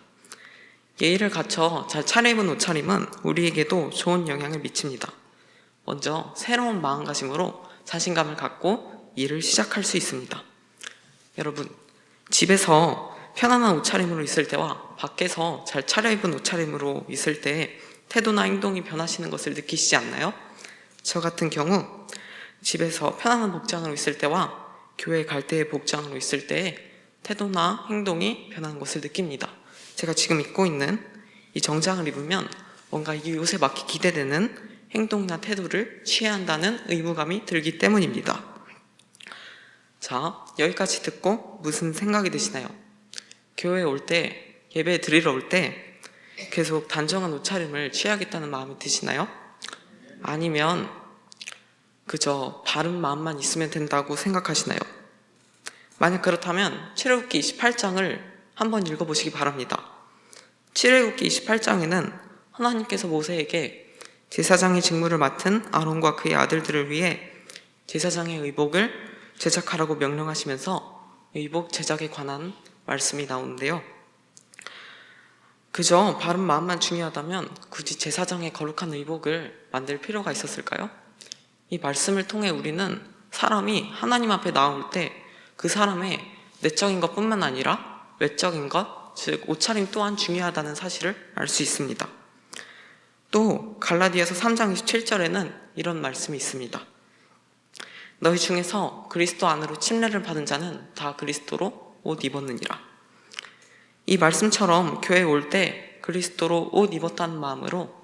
예의를 갖춰 잘 차려입은 옷차림은 우리에게도 좋은 영향을 미칩니다. 먼저 새로운 마음가짐으로 자신감을 갖고 일을 시작할 수 있습니다. 여러분, 집에서 편안한 옷차림으로 있을 때와 밖에서 잘 차려입은 옷차림으로 있을 때 태도나 행동이 변하시는 것을 느끼시지 않나요? 저 같은 경우 집에서 편안한 복장으로 있을 때와 교회 갈 때의 복장으로 있을 때의 태도나 행동이 변하는 것을 느낍니다. 제가 지금 입고 있는 이 정장을 입으면 뭔가 이 옷에 맞게 기대되는 행동이나 태도를 취해야 한다는 의무감이 들기 때문입니다. 자, 여기까지 듣고 무슨 생각이 드시나요? 교회에 올 때, 예배 드리러 올 때 계속 단정한 옷차림을 취하겠다는 마음이 드시나요? 아니면 그저 바른 마음만 있으면 된다고 생각하시나요? 만약 그렇다면 출애굽기 28장을 한번 읽어보시기 바랍니다. 출애굽기 28장에는 하나님께서 모세에게 제사장의 직무를 맡은 아론과 그의 아들들을 위해 제사장의 의복을 제작하라고 명령하시면서 의복 제작에 관한 말씀이 나오는데요. 그저 바른 마음만 중요하다면 굳이 제사장의 거룩한 의복을 만들 필요가 있었을까요? 이 말씀을 통해 우리는 사람이 하나님 앞에 나올 때 그 사람의 내적인 것뿐만 아니라 외적인 것, 즉 옷차림 또한 중요하다는 사실을 알 수 있습니다. 또 갈라디아서 3장 27절에는 이런 말씀이 있습니다. 너희 중에서 그리스도 안으로 침례를 받은 자는 다 그리스도로 옷 입었느니라. 이 말씀처럼 교회에 올 때 그리스도로 옷 입었다는 마음으로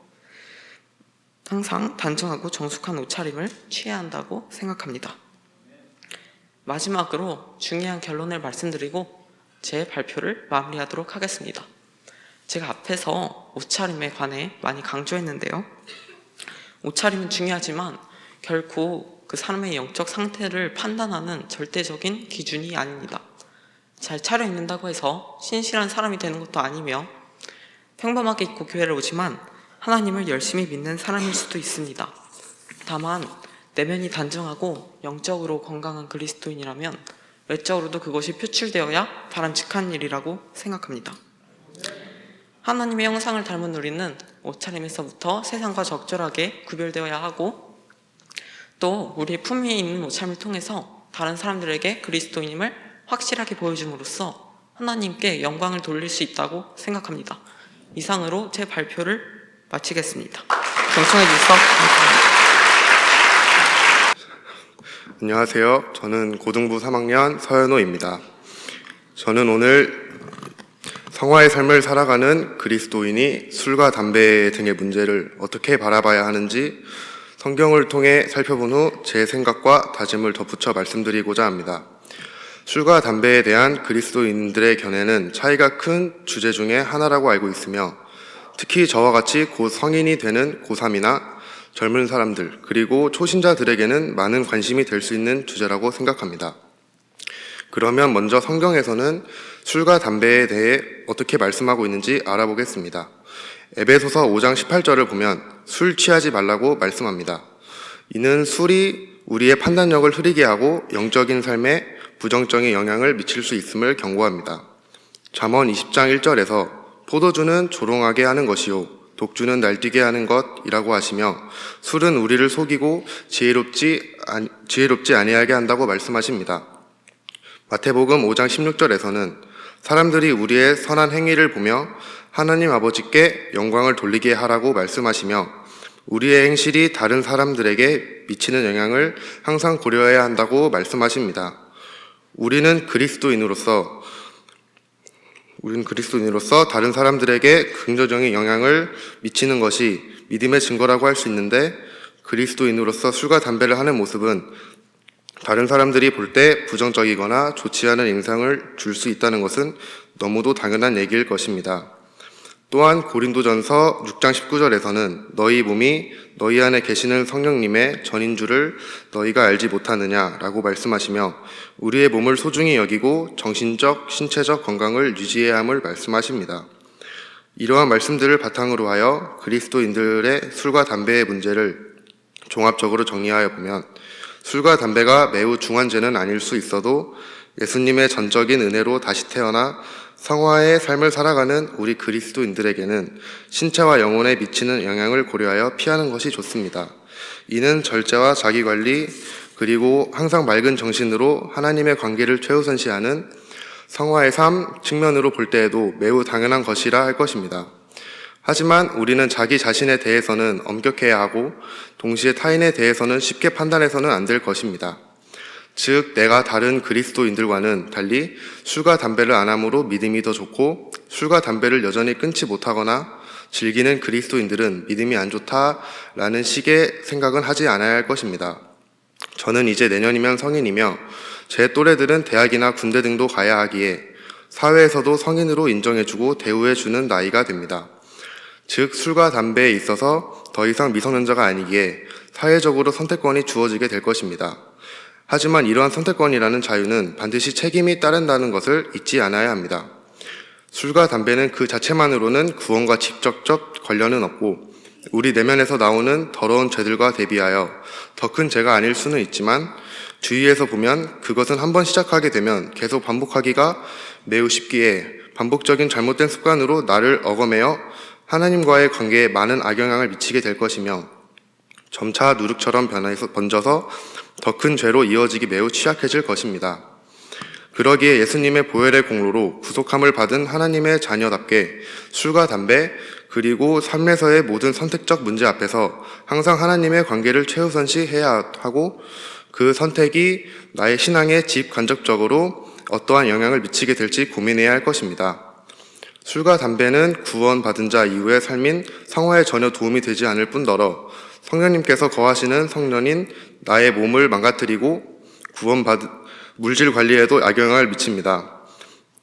항상 단정하고 정숙한 옷차림을 취해야 한다고 생각합니다. 마지막으로 중요한 결론을 말씀드리고 제 발표를 마무리하도록 하겠습니다. 제가 앞에서 옷차림에 관해 많이 강조했는데요. 옷차림은 중요하지만 결코 그 사람의 영적 상태를 판단하는 절대적인 기준이 아닙니다. 잘 차려입는다고 해서 신실한 사람이 되는 것도 아니며 평범하게 입고 교회를 오지만 하나님을 열심히 믿는 사람일 수도 있습니다. 다만 내면이 단정하고 영적으로 건강한 그리스도인이라면 외적으로도 그것이 표출되어야 바람직한 일이라고 생각합니다. 하나님의 형상을 닮은 우리는 옷차림에서부터 세상과 적절하게 구별되어야 하고 또 우리의 품위에 있는 옷차림을 통해서 다른 사람들에게 그리스도인임을 확실하게 보여줌으로써 하나님께 영광을 돌릴 수 있다고 생각합니다. 이상으로 제 발표를 마치겠습니다. 경청해 주셔서 감사합니다. 안녕하세요. 저는 고등부 3학년 서현호입니다. 저는 오늘 성화의 삶을 살아가는 그리스도인이 술과 담배 등의 문제를 어떻게 바라봐야 하는지 성경을 통해 살펴본 후 제 생각과 다짐을 덧붙여 말씀드리고자 합니다. 술과 담배에 대한 그리스도인들의 견해는 차이가 큰 주제 중에 하나라고 알고 있으며 특히 저와 같이 곧 성인이 되는 고3이나 젊은 사람들 그리고 초신자들에게는 많은 관심이 될 수 있는 주제라고 생각합니다. 그러면 먼저 성경에서는 술과 담배에 대해 어떻게 말씀하고 있는지 알아보겠습니다. 에베소서 5장 18절을 보면 술 취하지 말라고 말씀합니다. 이는 술이 우리의 판단력을 흐리게 하고 영적인 삶에 부정적인 영향을 미칠 수 있음을 경고합니다. 잠언 20장 1절에서 포도주는 조롱하게 하는 것이요 독주는 날뛰게 하는 것이라고 하시며 술은 우리를 속이고 지혜롭지 아니하게 한다고 말씀하십니다. 마태복음 5장 16절에서는 사람들이 우리의 선한 행위를 보며 하나님 아버지께 영광을 돌리게 하라고 말씀하시며 우리의 행실이 다른 사람들에게 미치는 영향을 항상 고려해야 한다고 말씀하십니다. 우리는 그리스도인으로서 다른 사람들에게 긍정적인 영향을 미치는 것이 믿음의 증거라고 할 수 있는데 그리스도인으로서 술과 담배를 하는 모습은 다른 사람들이 볼 때 부정적이거나 좋지 않은 인상을 줄 수 있다는 것은 너무도 당연한 얘기일 것입니다. 또한 고린도전서 6장 19절에서는 너희 몸이 너희 안에 계시는 성령님의 전인 줄을 너희가 알지 못하느냐라고 말씀하시며 우리의 몸을 소중히 여기고 정신적, 신체적 건강을 유지해야 함을 말씀하십니다. 이러한 말씀들을 바탕으로 하여 그리스도인들의 술과 담배의 문제를 종합적으로 정리하여 보면 술과 담배가 매우 중한 죄는 아닐 수 있어도 예수님의 전적인 은혜로 다시 태어나 성화의 삶을 살아가는 우리 그리스도인들에게는 신체와 영혼에 미치는 영향을 고려하여 피하는 것이 좋습니다. 이는 절제와 자기관리 그리고 항상 맑은 정신으로 하나님의 관계를 최우선시하는 성화의 삶 측면으로 볼 때에도 매우 당연한 것이라 할 것입니다. 하지만 우리는 자기 자신에 대해서는 엄격해야 하고 동시에 타인에 대해서는 쉽게 판단해서는 안 될 것입니다. 즉 내가 다른 그리스도인들과는 달리 술과 담배를 안 함으로 믿음이 더 좋고 술과 담배를 여전히 끊지 못하거나 즐기는 그리스도인들은 믿음이 안 좋다라는 식의 생각은 하지 않아야 할 것입니다. 저는 이제 내년이면 성인이며 제 또래들은 대학이나 군대 등도 가야 하기에 사회에서도 성인으로 인정해주고 대우해주는 나이가 됩니다. 즉 술과 담배에 있어서 더 이상 미성년자가 아니기에 사회적으로 선택권이 주어지게 될 것입니다. 하지만 이러한 선택권이라는 자유는 반드시 책임이 따른다는 것을 잊지 않아야 합니다. 술과 담배는 그 자체만으로는 구원과 직접적 관련은 없고 우리 내면에서 나오는 더러운 죄들과 대비하여 더 큰 죄가 아닐 수는 있지만 주위에서 보면 그것은 한번 시작하게 되면 계속 반복하기가 매우 쉽기에 반복적인 잘못된 습관으로 나를 억압하며 하나님과의 관계에 많은 악영향을 미치게 될 것이며 점차 누룩처럼 번져서 더 큰 죄로 이어지기 매우 취약해질 것입니다. 그러기에 예수님의 보혈의 공로로 구속함을 받은 하나님의 자녀답게 술과 담배 그리고 삶에서의 모든 선택적 문제 앞에서 항상 하나님의 관계를 최우선시해야 하고 그 선택이 나의 신앙에 직간접적으로 어떠한 영향을 미치게 될지 고민해야 할 것입니다. 술과 담배는 구원받은 자 이후의 삶인 성화에 전혀 도움이 되지 않을 뿐더러 성령님께서 거하시는 성년인 나의 몸을 망가뜨리고 물질 관리에도 악영향을 미칩니다.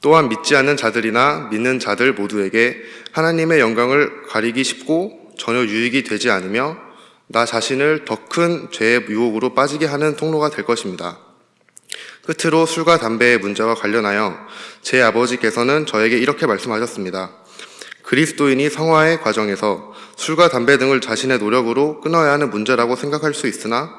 또한 믿지 않는 자들이나 믿는 자들 모두에게 하나님의 영광을 가리기 쉽고 전혀 유익이 되지 않으며 나 자신을 더 큰 죄의 유혹으로 빠지게 하는 통로가 될 것입니다. 끝으로 술과 담배의 문제와 관련하여 제 아버지께서는 저에게 이렇게 말씀하셨습니다. 그리스도인이 성화의 과정에서 술과 담배 등을 자신의 노력으로 끊어야 하는 문제라고 생각할 수 있으나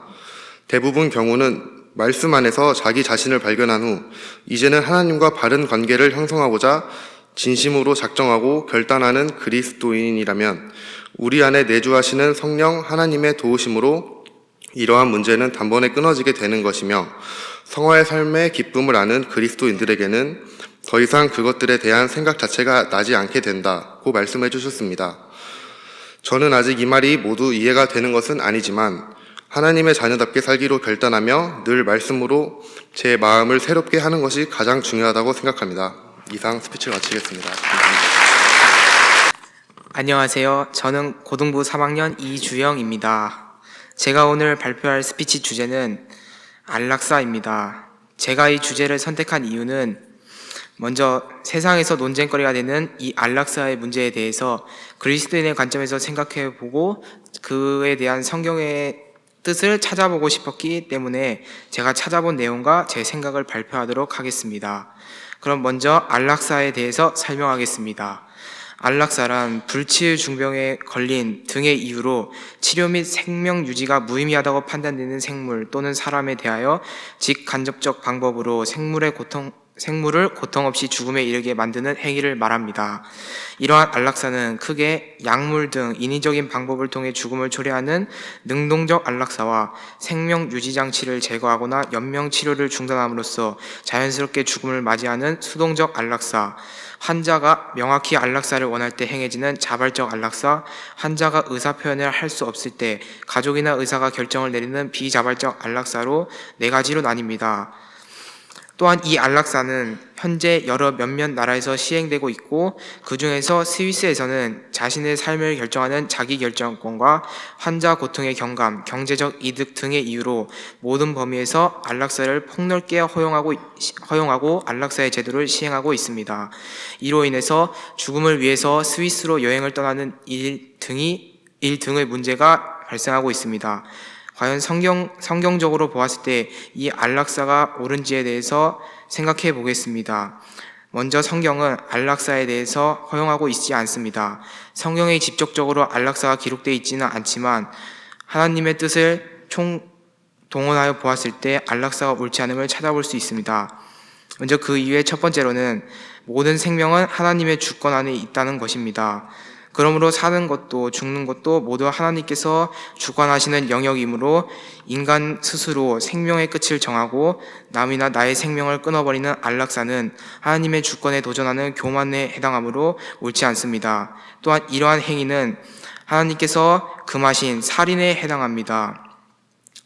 대부분 경우는 말씀 안에서 자기 자신을 발견한 후 이제는 하나님과 바른 관계를 형성하고자 진심으로 작정하고 결단하는 그리스도인이라면 우리 안에 내주하시는 성령 하나님의 도우심으로 이러한 문제는 단번에 끊어지게 되는 것이며 성화의 삶의 기쁨을 아는 그리스도인들에게는 더 이상 그것들에 대한 생각 자체가 나지 않게 된다고 말씀해 주셨습니다. 저는 아직 이 말이 모두 이해가 되는 것은 아니지만 하나님의 자녀답게 살기로 결단하며 늘 말씀으로 제 마음을 새롭게 하는 것이 가장 중요하다고 생각합니다. 이상 스피치를 마치겠습니다. 안녕하세요. 저는 고등부 3학년 이주영입니다. 제가 오늘 발표할 스피치 주제는 안락사입니다. 제가 이 주제를 선택한 이유는 먼저 세상에서 논쟁거리가 되는 이 안락사의 문제에 대해서 그리스도인의 관점에서 생각해보고 그에 대한 성경의 뜻을 찾아보고 싶었기 때문에 제가 찾아본 내용과 제 생각을 발표하도록 하겠습니다. 그럼 먼저 안락사에 대해서 설명하겠습니다. 안락사란 불치의 중병에 걸린 등의 이유로 치료 및 생명 유지가 무의미하다고 판단되는 생물 또는 사람에 대하여 직간접적 방법으로 생물을 고통 없이 죽음에 이르게 만드는 행위를 말합니다. 이러한 안락사는 크게 약물 등 인위적인 방법을 통해 죽음을 초래하는 능동적 안락사와 생명 유지 장치를 제거하거나 연명 치료를 중단함으로써 자연스럽게 죽음을 맞이하는 수동적 안락사, 환자가 명확히 안락사를 원할 때 행해지는 자발적 안락사, 환자가 의사 표현을 할 수 없을 때 가족이나 의사가 결정을 내리는 비자발적 안락사로 네 가지로 나뉩니다. 또한 이 안락사는 현재 여러 몇몇 나라에서 시행되고 있고 그 중에서 스위스에서는 자신의 삶을 결정하는 자기결정권과 환자 고통의 경감, 경제적 이득 등의 이유로 모든 범위에서 안락사를 폭넓게 허용하고 안락사의 제도를 시행하고 있습니다. 이로 인해서 죽음을 위해서 스위스로 여행을 떠나는 일 등의 문제가 발생하고 있습니다. 과연 성경적으로 보았을 때 이 안락사가 옳은지에 대해서 생각해 보겠습니다. 먼저 성경은 안락사에 대해서 허용하고 있지 않습니다. 성경에 직접적으로 안락사가 기록되어 있지는 않지만 하나님의 뜻을 총동원하여 보았을 때 안락사가 옳지 않음을 찾아볼 수 있습니다. 먼저 그 이유의 첫 번째로는 모든 생명은 하나님의 주권 안에 있다는 것입니다. 그러므로 사는 것도 죽는 것도 모두 하나님께서 주관하시는 영역이므로 인간 스스로 생명의 끝을 정하고 남이나 나의 생명을 끊어버리는 안락사는 하나님의 주권에 도전하는 교만에 해당하므로 옳지 않습니다. 또한 이러한 행위는 하나님께서 금하신 살인에 해당합니다.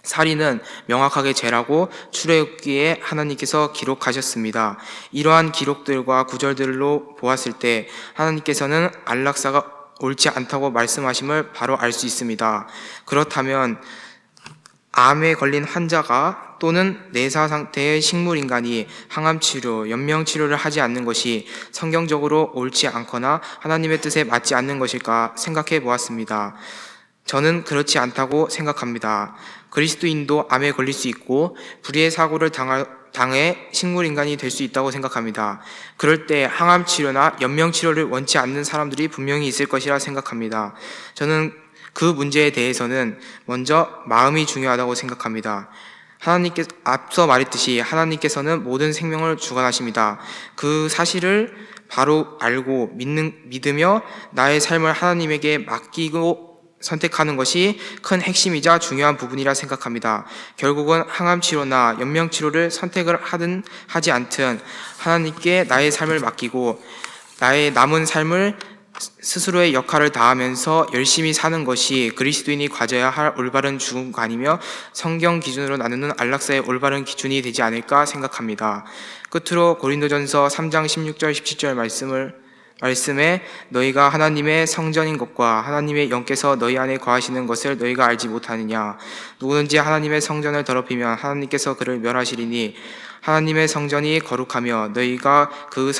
살인은 명확하게 죄라고 출애굽기에 하나님께서 기록하셨습니다. 이러한 기록들과 구절들로 보았을 때 하나님께서는 안락사가 옳지 않다고 말씀하심을 바로 알 수 있습니다. 그렇다면 암에 걸린 환자가 또는 내사 상태의 식물인간이 항암치료, 연명치료를 하지 않는 것이 성경적으로 옳지 않거나 하나님의 뜻에 맞지 않는 것일까 생각해 보았습니다. 저는 그렇지 않다고 생각합니다. 그리스도인도 암에 걸릴 수 있고 불의의 사고를 당해 식물인간이 될 수 있다고 생각합니다. 그럴 때 항암치료나 연명치료를 원치 않는 사람들이 분명히 있을 것이라 생각합니다. 저는 그 문제에 대해서는 먼저 마음이 중요하다고 생각합니다. 앞서 말했듯이 하나님께서는 모든 생명을 주관하십니다. 그 사실을 바로 알고 믿으며 나의 삶을 하나님에게 맡기고 선택하는 것이 큰 핵심이자 중요한 부분이라 생각합니다. 결국은 항암치료나 연명치료를 선택을 하든 하지 않든 하나님께 나의 삶을 맡기고 나의 남은 삶을 스스로의 역할을 다하면서 열심히 사는 것이 그리스도인이 가져야 할 올바른 중간이며 성경 기준으로 나누는 안락사의 올바른 기준이 되지 않을까 생각합니다. 끝으로 고린도전서 3장 16절 17절 말씀에 너희가 하나님의 성전인 것과 하나님의 영께서 너희 안에 거하시는 것을 너희가 알지 못하느냐. 누구든지 하나님의 성전을 더럽히면 하나님께서 그를 멸하시리니 하나님의 성전이 거룩하며 너희가 그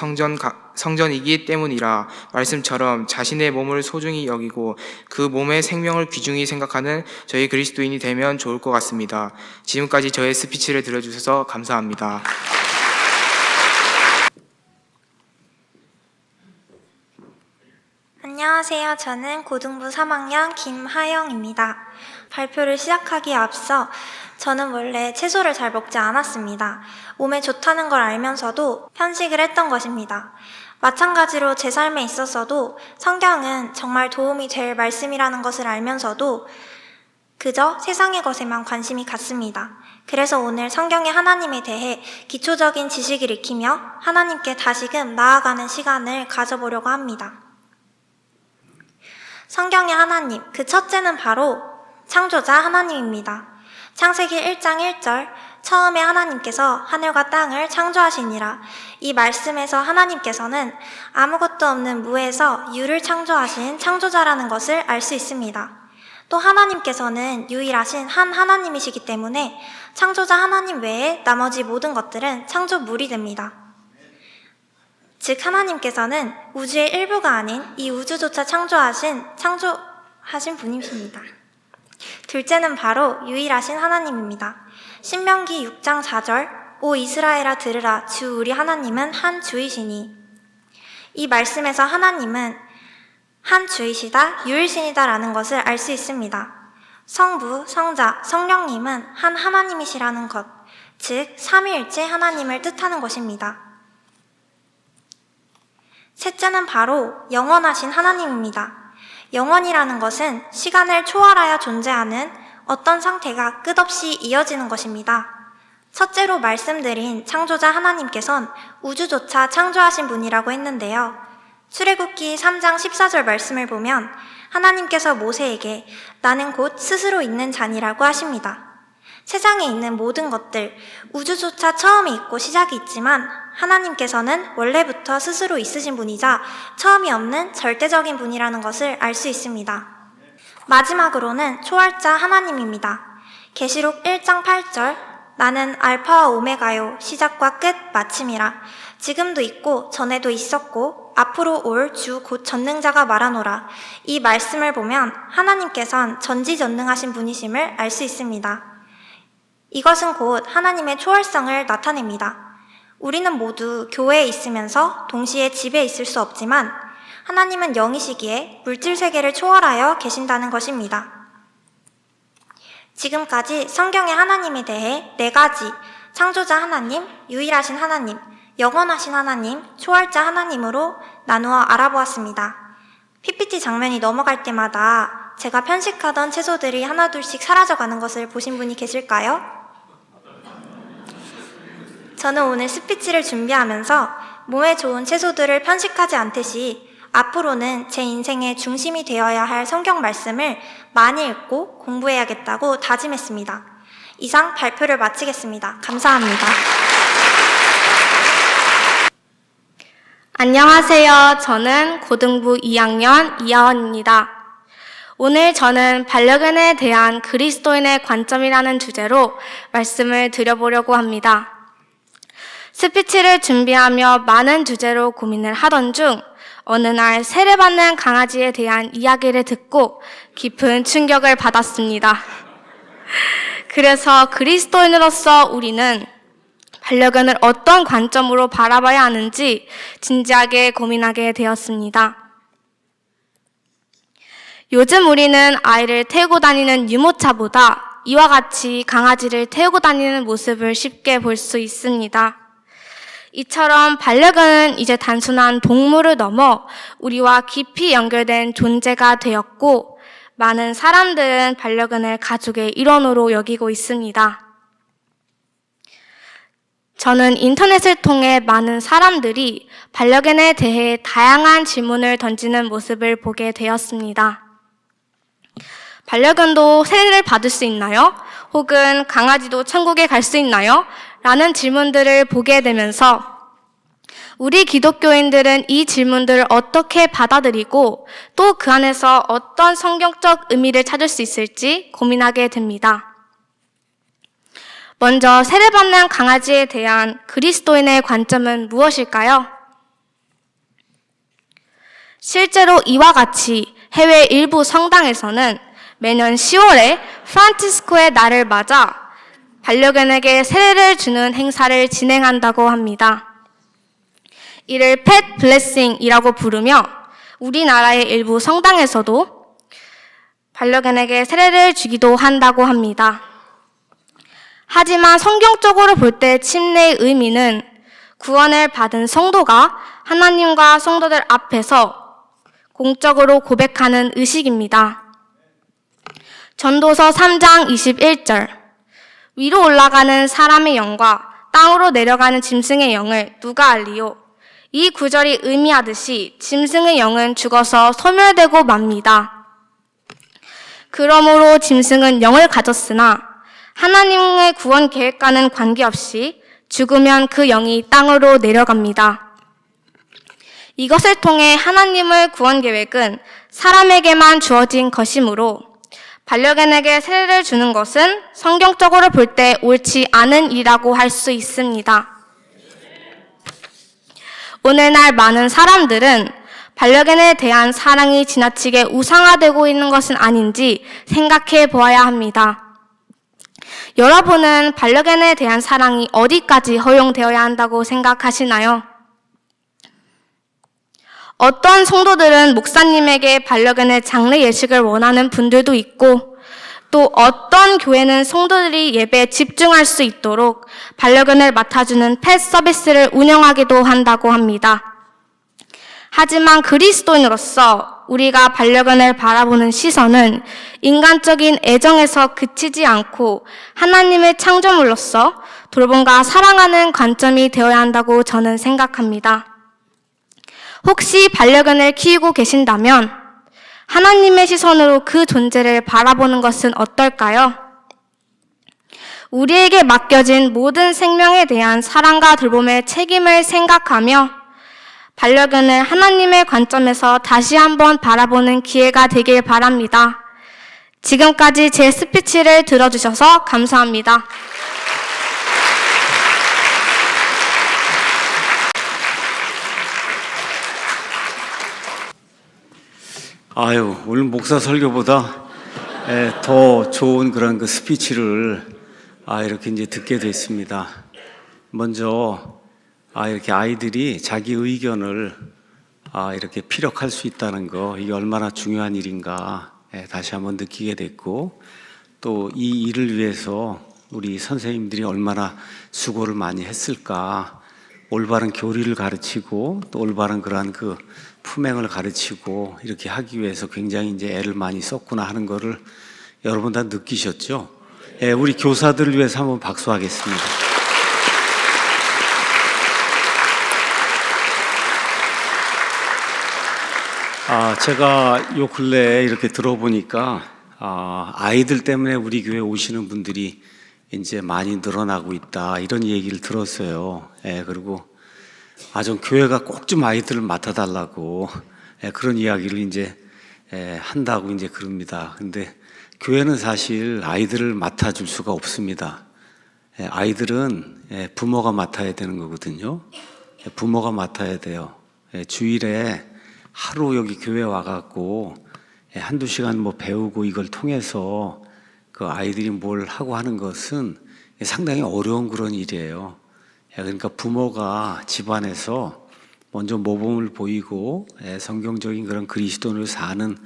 성전이기 때문이라. 말씀처럼 자신의 몸을 소중히 여기고 그 몸의 생명을 귀중히 생각하는 저희 그리스도인이 되면 좋을 것 같습니다. 지금까지 저의 스피치를 들어주셔서 감사합니다. 안녕하세요. 저는 고등부 3학년 김하영입니다. 발표를 시작하기에 앞서 저는 원래 채소를 잘 먹지 않았습니다. 몸에 좋다는 걸 알면서도 편식을 했던 것입니다. 마찬가지로 제 삶에 있어서도 성경은 정말 도움이 될 말씀이라는 것을 알면서도 그저 세상의 것에만 관심이 갔습니다. 그래서 오늘 성경의 하나님에 대해 기초적인 지식을 익히며 하나님께 다시금 나아가는 시간을 가져보려고 합니다. 성경의 하나님, 그 첫째는 바로 창조자 하나님입니다. 창세기 1장 1절, 처음에 하나님께서 하늘과 땅을 창조하시니라. 이 말씀에서 하나님께서는 아무것도 없는 무에서 유를 창조하신 창조자라는 것을 알 수 있습니다. 또 하나님께서는 유일하신 한 하나님이시기 때문에 창조자 하나님 외에 나머지 모든 것들은 창조물이 됩니다. 즉 하나님께서는 우주의 일부가 아닌 이 우주조차 창조하신 분이십니다. 둘째는 바로 유일하신 하나님입니다. 신명기 6장 4절 오 이스라엘아 들으라 주 우리 하나님은 한 주이시니. 이 말씀에서 하나님은 한 주이시다, 유일신이다 라는 것을 알 수 있습니다. 성부, 성자, 성령님은 한 하나님이시라는 것, 즉 삼위일체 하나님을 뜻하는 것입니다. 셋째는 바로 영원하신 하나님입니다. 영원이라는 것은 시간을 초월하여 존재하는 어떤 상태가 끝없이 이어지는 것입니다. 첫째로 말씀드린 창조자 하나님께선 우주조차 창조하신 분이라고 했는데요. 출애굽기 3장 14절 말씀을 보면 하나님께서 모세에게 나는 곧 스스로 있는 자니라고 하십니다. 세상에 있는 모든 것들, 우주조차 처음이 있고 시작이 있지만 하나님께서는 원래부터 스스로 있으신 분이자 처음이 없는 절대적인 분이라는 것을 알 수 있습니다. 마지막으로는 초월자 하나님입니다. 계시록 1장 8절 나는 알파와 오메가요 시작과 끝 마침이라. 지금도 있고 전에도 있었고 앞으로 올 주 곧 전능자가 말하노라. 이 말씀을 보면 하나님께선 전지전능하신 분이심을 알 수 있습니다. 이것은 곧 하나님의 초월성을 나타냅니다. 우리는 모두 교회에 있으면서 동시에 집에 있을 수 없지만 하나님은 영이시기에 물질 세계를 초월하여 계신다는 것입니다. 지금까지 성경의 하나님에 대해 4가지, 창조자 하나님, 유일하신 하나님, 영원하신 하나님, 초월자 하나님으로 나누어 알아보았습니다. PPT 장면이 넘어갈 때마다 제가 편식하던 채소들이 하나둘씩 사라져가는 것을 보신 분이 계실까요? 저는 오늘 스피치를 준비하면서 몸에 좋은 채소들을 편식하지 않듯이 앞으로는 제 인생의 중심이 되어야 할 성경 말씀을 많이 읽고 공부해야겠다고 다짐했습니다. 이상 발표를 마치겠습니다. 감사합니다. 안녕하세요. 저는 고등부 2학년 이하원입니다. 오늘 저는 반려견에 대한 그리스도인의 관점이라는 주제로 말씀을 드려보려고 합니다. 스피치를 준비하며 많은 주제로 고민을 하던 중 어느 날 세례받는 강아지에 대한 이야기를 듣고 깊은 충격을 받았습니다. 그래서 그리스도인으로서 우리는 반려견을 어떤 관점으로 바라봐야 하는지 진지하게 고민하게 되었습니다. 요즘 우리는 아이를 태우고 다니는 유모차보다 이와 같이 강아지를 태우고 다니는 모습을 쉽게 볼 수 있습니다. 이처럼 반려견은 이제 단순한 동물을 넘어 우리와 깊이 연결된 존재가 되었고 많은 사람들은 반려견을 가족의 일원으로 여기고 있습니다. 저는 인터넷을 통해 많은 사람들이 반려견에 대해 다양한 질문을 던지는 모습을 보게 되었습니다. 반려견도 세례를 받을 수 있나요? 혹은 강아지도 천국에 갈 수 있나요? 라는 질문들을 보게 되면서 우리 기독교인들은 이 질문들을 어떻게 받아들이고 또 그 안에서 어떤 성경적 의미를 찾을 수 있을지 고민하게 됩니다. 먼저 세례받는 강아지에 대한 그리스도인의 관점은 무엇일까요? 실제로 이와 같이 해외 일부 성당에서는 매년 10월에 프란치스코의 날을 맞아 반려견에게 세례를 주는 행사를 진행한다고 합니다. 이를 펫 블레싱이라고 부르며 우리나라의 일부 성당에서도 반려견에게 세례를 주기도 한다고 합니다. 하지만 성경적으로 볼 때 침례의 의미는 구원을 받은 성도가 하나님과 성도들 앞에서 공적으로 고백하는 의식입니다. 전도서 3장 21절 위로 올라가는 사람의 영과 땅으로 내려가는 짐승의 영을 누가 알리요? 이 구절이 의미하듯이 짐승의 영은 죽어서 소멸되고 맙니다. 그러므로 짐승은 영을 가졌으나 하나님의 구원 계획과는 관계없이 죽으면 그 영이 땅으로 내려갑니다. 이것을 통해 하나님의 구원 계획은 사람에게만 주어진 것이므로 반려견에게 세례를 주는 것은 성경적으로 볼 때 옳지 않은 일이라고 할 수 있습니다. 오늘날 많은 사람들은 반려견에 대한 사랑이 지나치게 우상화되고 있는 것은 아닌지 생각해 보아야 합니다. 여러분은 반려견에 대한 사랑이 어디까지 허용되어야 한다고 생각하시나요? 어떤 성도들은 목사님에게 반려견의 장례 예식을 원하는 분들도 있고 또 어떤 교회는 성도들이 예배에 집중할 수 있도록 반려견을 맡아주는 펫 서비스를 운영하기도 한다고 합니다. 하지만 그리스도인으로서 우리가 반려견을 바라보는 시선은 인간적인 애정에서 그치지 않고 하나님의 창조물로서 돌봄과 사랑하는 관점이 되어야 한다고 저는 생각합니다. 혹시 반려견을 키우고 계신다면 하나님의 시선으로 그 존재를 바라보는 것은 어떨까요? 우리에게 맡겨진 모든 생명에 대한 사랑과 돌봄의 책임을 생각하며 반려견을 하나님의 관점에서 다시 한번 바라보는 기회가 되길 바랍니다. 지금까지 제 스피치를 들어주셔서 감사합니다. 아유, 오늘 목사 설교보다 더 좋은 그런 그 스피치를 이렇게 이제 듣게 됐습니다. 먼저 이렇게 아이들이 자기 의견을 이렇게 피력할 수 있다는 거, 이게 얼마나 중요한 일인가 다시 한번 느끼게 됐고, 또 이 일을 위해서 우리 선생님들이 얼마나 수고를 많이 했을까, 올바른 교리를 가르치고 또 올바른 그러한 그 품행을 가르치고 이렇게 하기 위해서 굉장히 이제 애를 많이 썼구나 하는 거를 여러분 다 느끼셨죠? 우리 교사들을 위해서 한번 박수하겠습니다. 제가 요 근래에 이렇게 들어보니까 아이들 때문에 우리 교회 오시는 분들이 이제 많이 늘어나고 있다, 이런 얘기를 들었어요. 그리고 좀 교회가 꼭 좀 아이들을 맡아달라고 그런 이야기를 이제 한다고 이제 그럽니다. 근데 교회는 사실 아이들을 맡아줄 수가 없습니다. 아이들은 부모가 맡아야 되는 거거든요. 부모가 맡아야 돼요. 주일에 하루 여기 교회 와갖고 한두 시간 뭐 배우고 이걸 통해서 그 아이들이 뭘 하고 하는 것은 상당히 어려운 그런 일이에요. 그러니까 부모가 집안에서 먼저 모범을 보이고 성경적인 그런 그리스도인으로 사는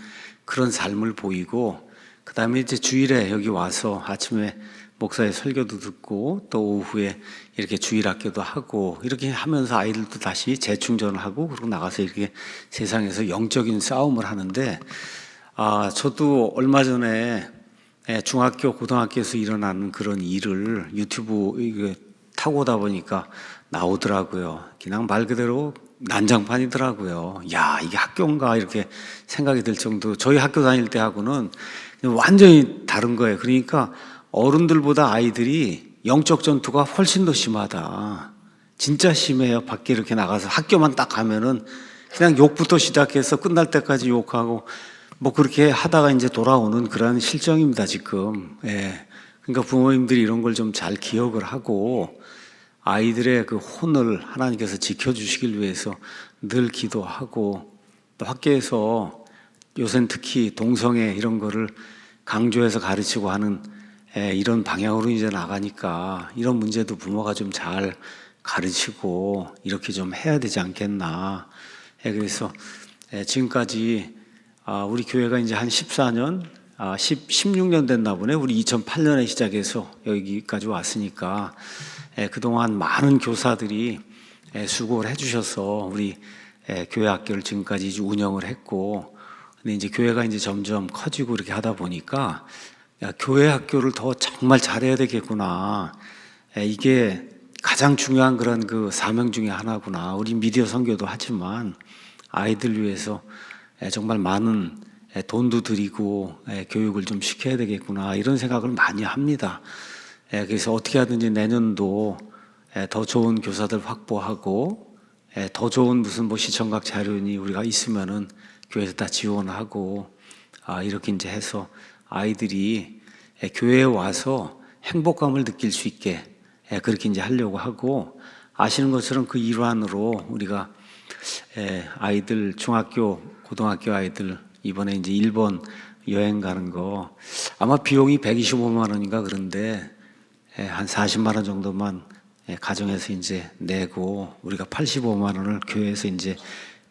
그런 삶을 보이고, 그 다음에 이제 주일에 여기 와서 아침에 목사의 설교도 듣고 또 오후에 이렇게 주일학교도 하고 이렇게 하면서 아이들도 다시 재충전을 하고 그리고 나가서 이렇게 세상에서 영적인 싸움을 하는데, 저도 얼마 전에 중학교, 고등학교에서 일어나는 그런 일을 유튜브 타고 오다 보니까 나오더라고요. 그냥 말 그대로 난장판이더라고요. 야, 이게 학교인가 이렇게 생각이 들 정도. 저희 학교 다닐 때하고는 완전히 다른 거예요. 그러니까 어른들보다 아이들이 영적 전투가 훨씬 더 심하다. 진짜 심해요. 밖에 이렇게 나가서 학교만 딱 가면은 그냥 욕부터 시작해서 끝날 때까지 욕하고 뭐 그렇게 하다가 이제 돌아오는 그런 실정입니다, 지금. 예. 그러니까 부모님들이 이런 걸 좀 잘 기억을 하고 아이들의 그 혼을 하나님께서 지켜주시길 위해서 늘 기도하고 또 학교에서 요새는 특히 동성애 이런 거를 강조해서 가르치고 하는 이런 방향으로 이제 나가니까 이런 문제도 부모가 좀 잘 가르치고 이렇게 좀 해야 되지 않겠나. 그래서 지금까지 우리 교회가 이제 한 14년, 16년 됐나 보네. 우리 2008년에 시작해서 여기까지 왔으니까 그동안 많은 교사들이 수고를 해주셔서 우리 교회 학교를 지금까지 이제 운영을 했고, 근데 이제 교회가 이제 점점 커지고 이렇게 하다 보니까 야, 교회 학교를 더 정말 잘해야 되겠구나. 이게 가장 중요한 그런 그 사명 중에 하나구나. 우리 미디어 선교도 하지만 아이들 위해서 정말 많은 돈도 들이고 교육을 좀 시켜야 되겠구나. 이런 생각을 많이 합니다. 그래서 어떻게 하든지 내년도 더 좋은 교사들 확보하고 더 좋은 무슨 뭐 시청각 자료니 우리가 있으면은 교회에서 다 지원하고 이렇게 이제 해서 아이들이 교회에 와서 행복감을 느낄 수 있게 그렇게 이제 하려고 하고, 아시는 것처럼 그 일환으로 우리가 아이들 중학교, 고등학교 아이들 이번에 이제 일본 여행 가는 거 아마 비용이 125만 원인가 그런데 한 40만 원 정도만 가정에서 이제 내고 우리가 85만 원을 교회에서 이제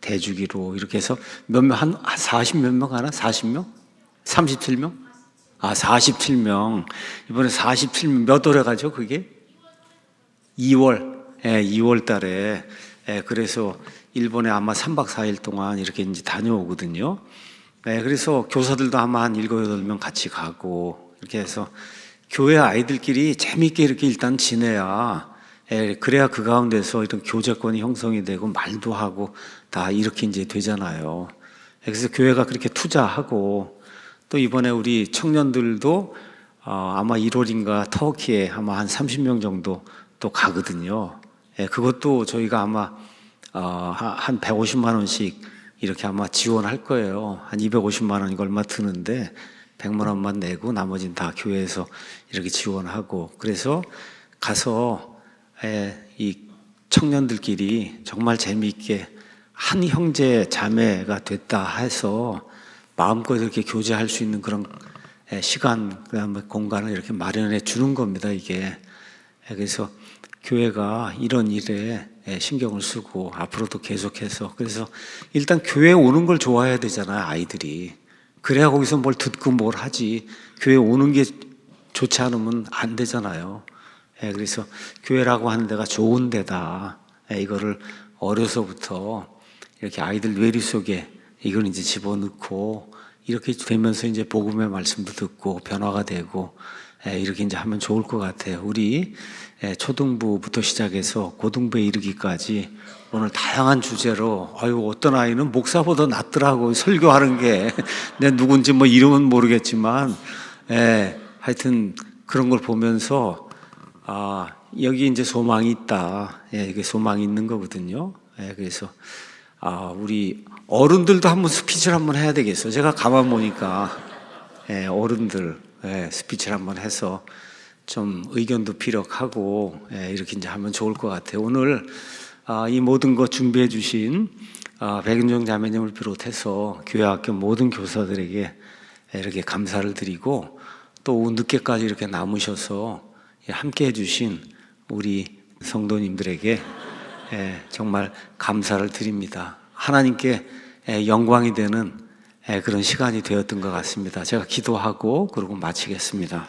대주기로 이렇게 해서 몇 명, 한 40 몇 명 하나? 40명? 37명? 47명. 이번에 47명 몇 월에 가죠, 그게? 2월. 2월 달에. 그래서 일본에 아마 3박 4일 동안 이렇게 이제 다녀오거든요. 그래서 교사들도 아마 한 7, 8명 같이 가고 이렇게 해서 교회 아이들끼리 재미있게 이렇게 일단 지내야 그래야 그 가운데서 이런 교제권이 형성이 되고 말도 하고 다 이렇게 이제 되잖아요. 그래서 교회가 그렇게 투자하고 또 이번에 우리 청년들도 아마 1월인가 터키에 아마 한 30명 정도 또 가거든요. 그것도 저희가 아마 한 150만 원씩 이렇게 아마 지원할 거예요. 한 250만 원이 얼마 드는데 100만 원만 내고 나머지는 다 교회에서 이렇게 지원하고, 그래서 가서 이 청년들끼리 정말 재미있게 한 형제 자매가 됐다 해서 마음껏 이렇게 교제할 수 있는 그런 시간, 그다음에 공간을 이렇게 마련해 주는 겁니다, 이게. 그래서 교회가 이런 일에 신경을 쓰고 앞으로도 계속해서, 그래서 일단 교회에 오는 걸 좋아해야 되잖아요, 아이들이. 그래야 거기서 뭘 듣고 뭘 하지. 교회 오는 게 좋지 않으면 안 되잖아요. 그래서 교회라고 하는 데가 좋은 데다. 이거를 어려서부터 이렇게 아이들 뇌리 속에 이걸 이제 집어넣고 이렇게 되면서 이제 복음의 말씀도 듣고 변화가 되고 이렇게 이제 하면 좋을 것 같아요. 우리 초등부부터 시작해서 고등부에 이르기까지 오늘 다양한 주제로, 어떤 아이는 목사보다 낫더라고, 설교하는 게. 내 누군지 뭐 이름은 모르겠지만, 하여튼 그런 걸 보면서, 여기 이제 소망이 있다. 이게 소망이 있는 거거든요. 그래서, 우리 어른들도 한번 스피치를 한번 해야 되겠어. 제가 가만 보니까, 어른들, 스피치를 한번 해서 좀 의견도 피력하고, 이렇게 이제 하면 좋을 것 같아요. 오늘, 이 모든 것 준비해 주신 백윤정 자매님을 비롯해서 교회 학교 모든 교사들에게 이렇게 감사를 드리고, 또 오후 늦게까지 이렇게 남으셔서 함께 해주신 우리 성도님들에게 정말 감사를 드립니다. 하나님께 영광이 되는 그런 시간이 되었던 것 같습니다. 제가 기도하고 그러고 마치겠습니다.